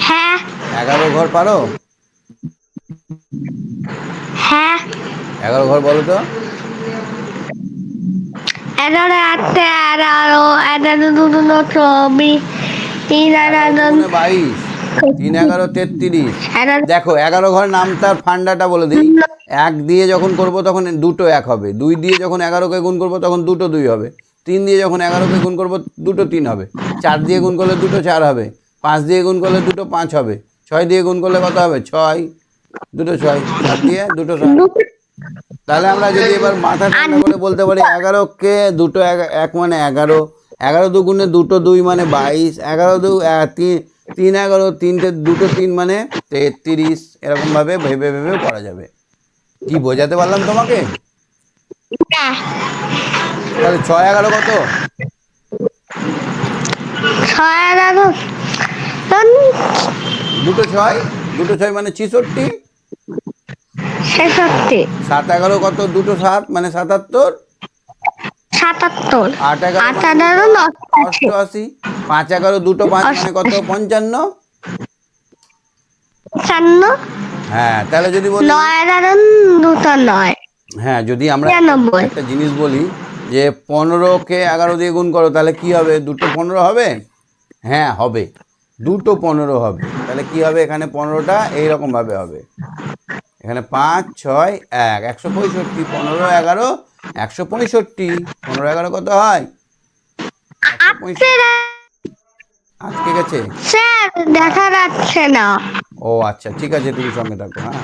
হ্যাঁ। 11 ঘর পারো? হ্যাঁ। 11 ঘর বলো তো। 11, 8, 11, 11 2 24, 3 11 11 দুগুণে 22, 3 11 33। 11 দেখো 11 ঘর নামতার ফান্ডাটা বলে দিই। 1 দিয়ে যখন করব তখন দুটো 1 হবে, 2 দিয়ে যখন 11কে গুণ করব তখন দুটো 2 হবে, 3 দিয়ে যখন 11কে গুণ করব দুটো 3 হবে, 4 দিয়ে গুণ করলে দুটো 4 হবে, 5 দিয়ে গুণ করলে দুটো 5 হবে, 6 দিয়ে গুণ করলে কত হবে? 6, দুটো 6, 7 দিয়ে দুটো 7। তাহলে আমরা যদি এবার মাথা ঠান্ডা করে বলতে পারি 11কে দুটো 1 মানে 11, 11 দুগুণে দুটো 2 মানে 22, 11 2 3 11, তিনটে দুটো 3 মানে 33। এরকমভাবে ভেবে ভেবেও করা যাবে। কি বোঝাতে পারলাম তোমাকে? তাহলে 6 11 কত? 6 11 দুটো 6, দুটো 6 মানে 66। 66, 7 11 কত? দুটো 7 মানে 77। 77, 8 11 8 মানে 11 88। 5 11 দুটো 5 মানে কত? 55। 55, হ্যাঁ, তাহলে যদি বলি 9 11 দুটো 9, হ্যাঁ, যদি আমরা 99। একটা জিনিস বলি যে 15কে 11 দিয়ে গুণ করো, তাহলে কি হবে? দুটো 15 হবে? হ্যাঁ হবে, দুটো 15 হবে। তাহলে কি হবে? এখানে 15টা এইরকমভাবে হবে, এখানে 5 6 1 165 15 11 165 15 11 কত হয় 165 আটকে গেছে। স্যার দেখা যাচ্ছে না। ও আচ্ছা ঠিক আছে তুমি সঙ্গে থাকো হ্যাঁ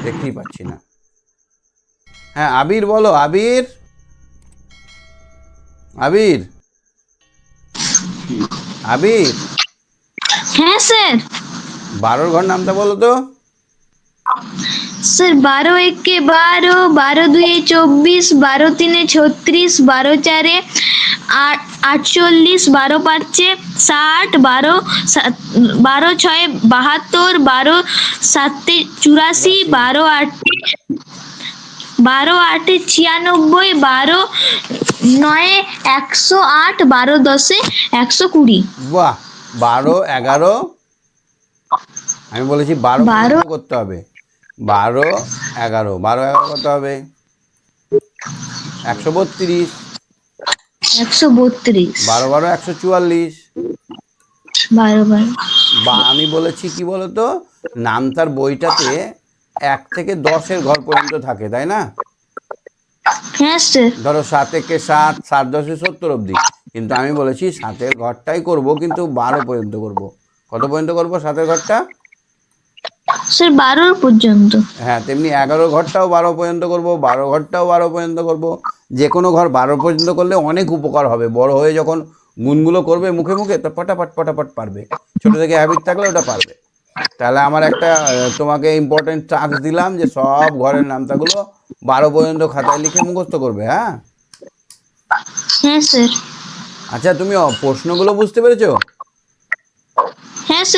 দেখতেই পাচ্ছি না। হ্যাঁ আবির বলো আবির আবির আবির হ্যাঁ স্যার। 12 ঘর নামটা বলো তো। স্যার 12 একে 12, 12 দুয়ে 24, 12 তিনে 36, 12 চারে 48, 12 পাঁচে 60, 12 ছয়ে 72, 12 সাতে 84, 12 আটে 96, 12 নয়ে 108, 12 দশে 120। বাহ 12 11 আমি বলেছি 12 পর্যন্ত করতে হবে 12 11 12 11 কত হবে 132 132, 12 12 144 12 বা আমি বলেছি কি বলতো নামতার বইটাতে 1 থেকে 10-এর ঘর পর্যন্ত থাকে তাই না। হ্যাঁ স্যার। ধরো 7 একে 7 7 10 70 অবধি কিন্তু আমি বলেছি 7-এর ঘরটাই করব কিন্তু 12 পর্যন্ত করব। কত পর্যন্ত করব 7-এর ঘরটা স্যার 12 পর্যন্ত। হ্যাঁ তেমনি 11 ঘরটাও 12 পর্যন্ত করব 12 ঘরটাও 12 পর্যন্ত করব। যে কোনো ঘর 12 পর্যন্ত করলে অনেক উপকার হবে বড় হয়ে যখন গুণগুলো করবে মুখে মুখে তো পটাপট পটাপট পারবে। ছোট থেকে হ্যাবিট থাকলে ওটা পারবে। তাহলে আমার একটা তোমাকে ইম্পর্টেন্ট টাস্ক দিলাম যে সব ঘরের নামতাগুলো 12 পর্যন্ত খাতায় লিখে মুখস্থ করবে হ্যাঁ। হ্যাঁ স্যার। আচ্ছা তুমি প্রশ্নগুলো বুঝতে পেরেছো। হ্যাঁ স্যার।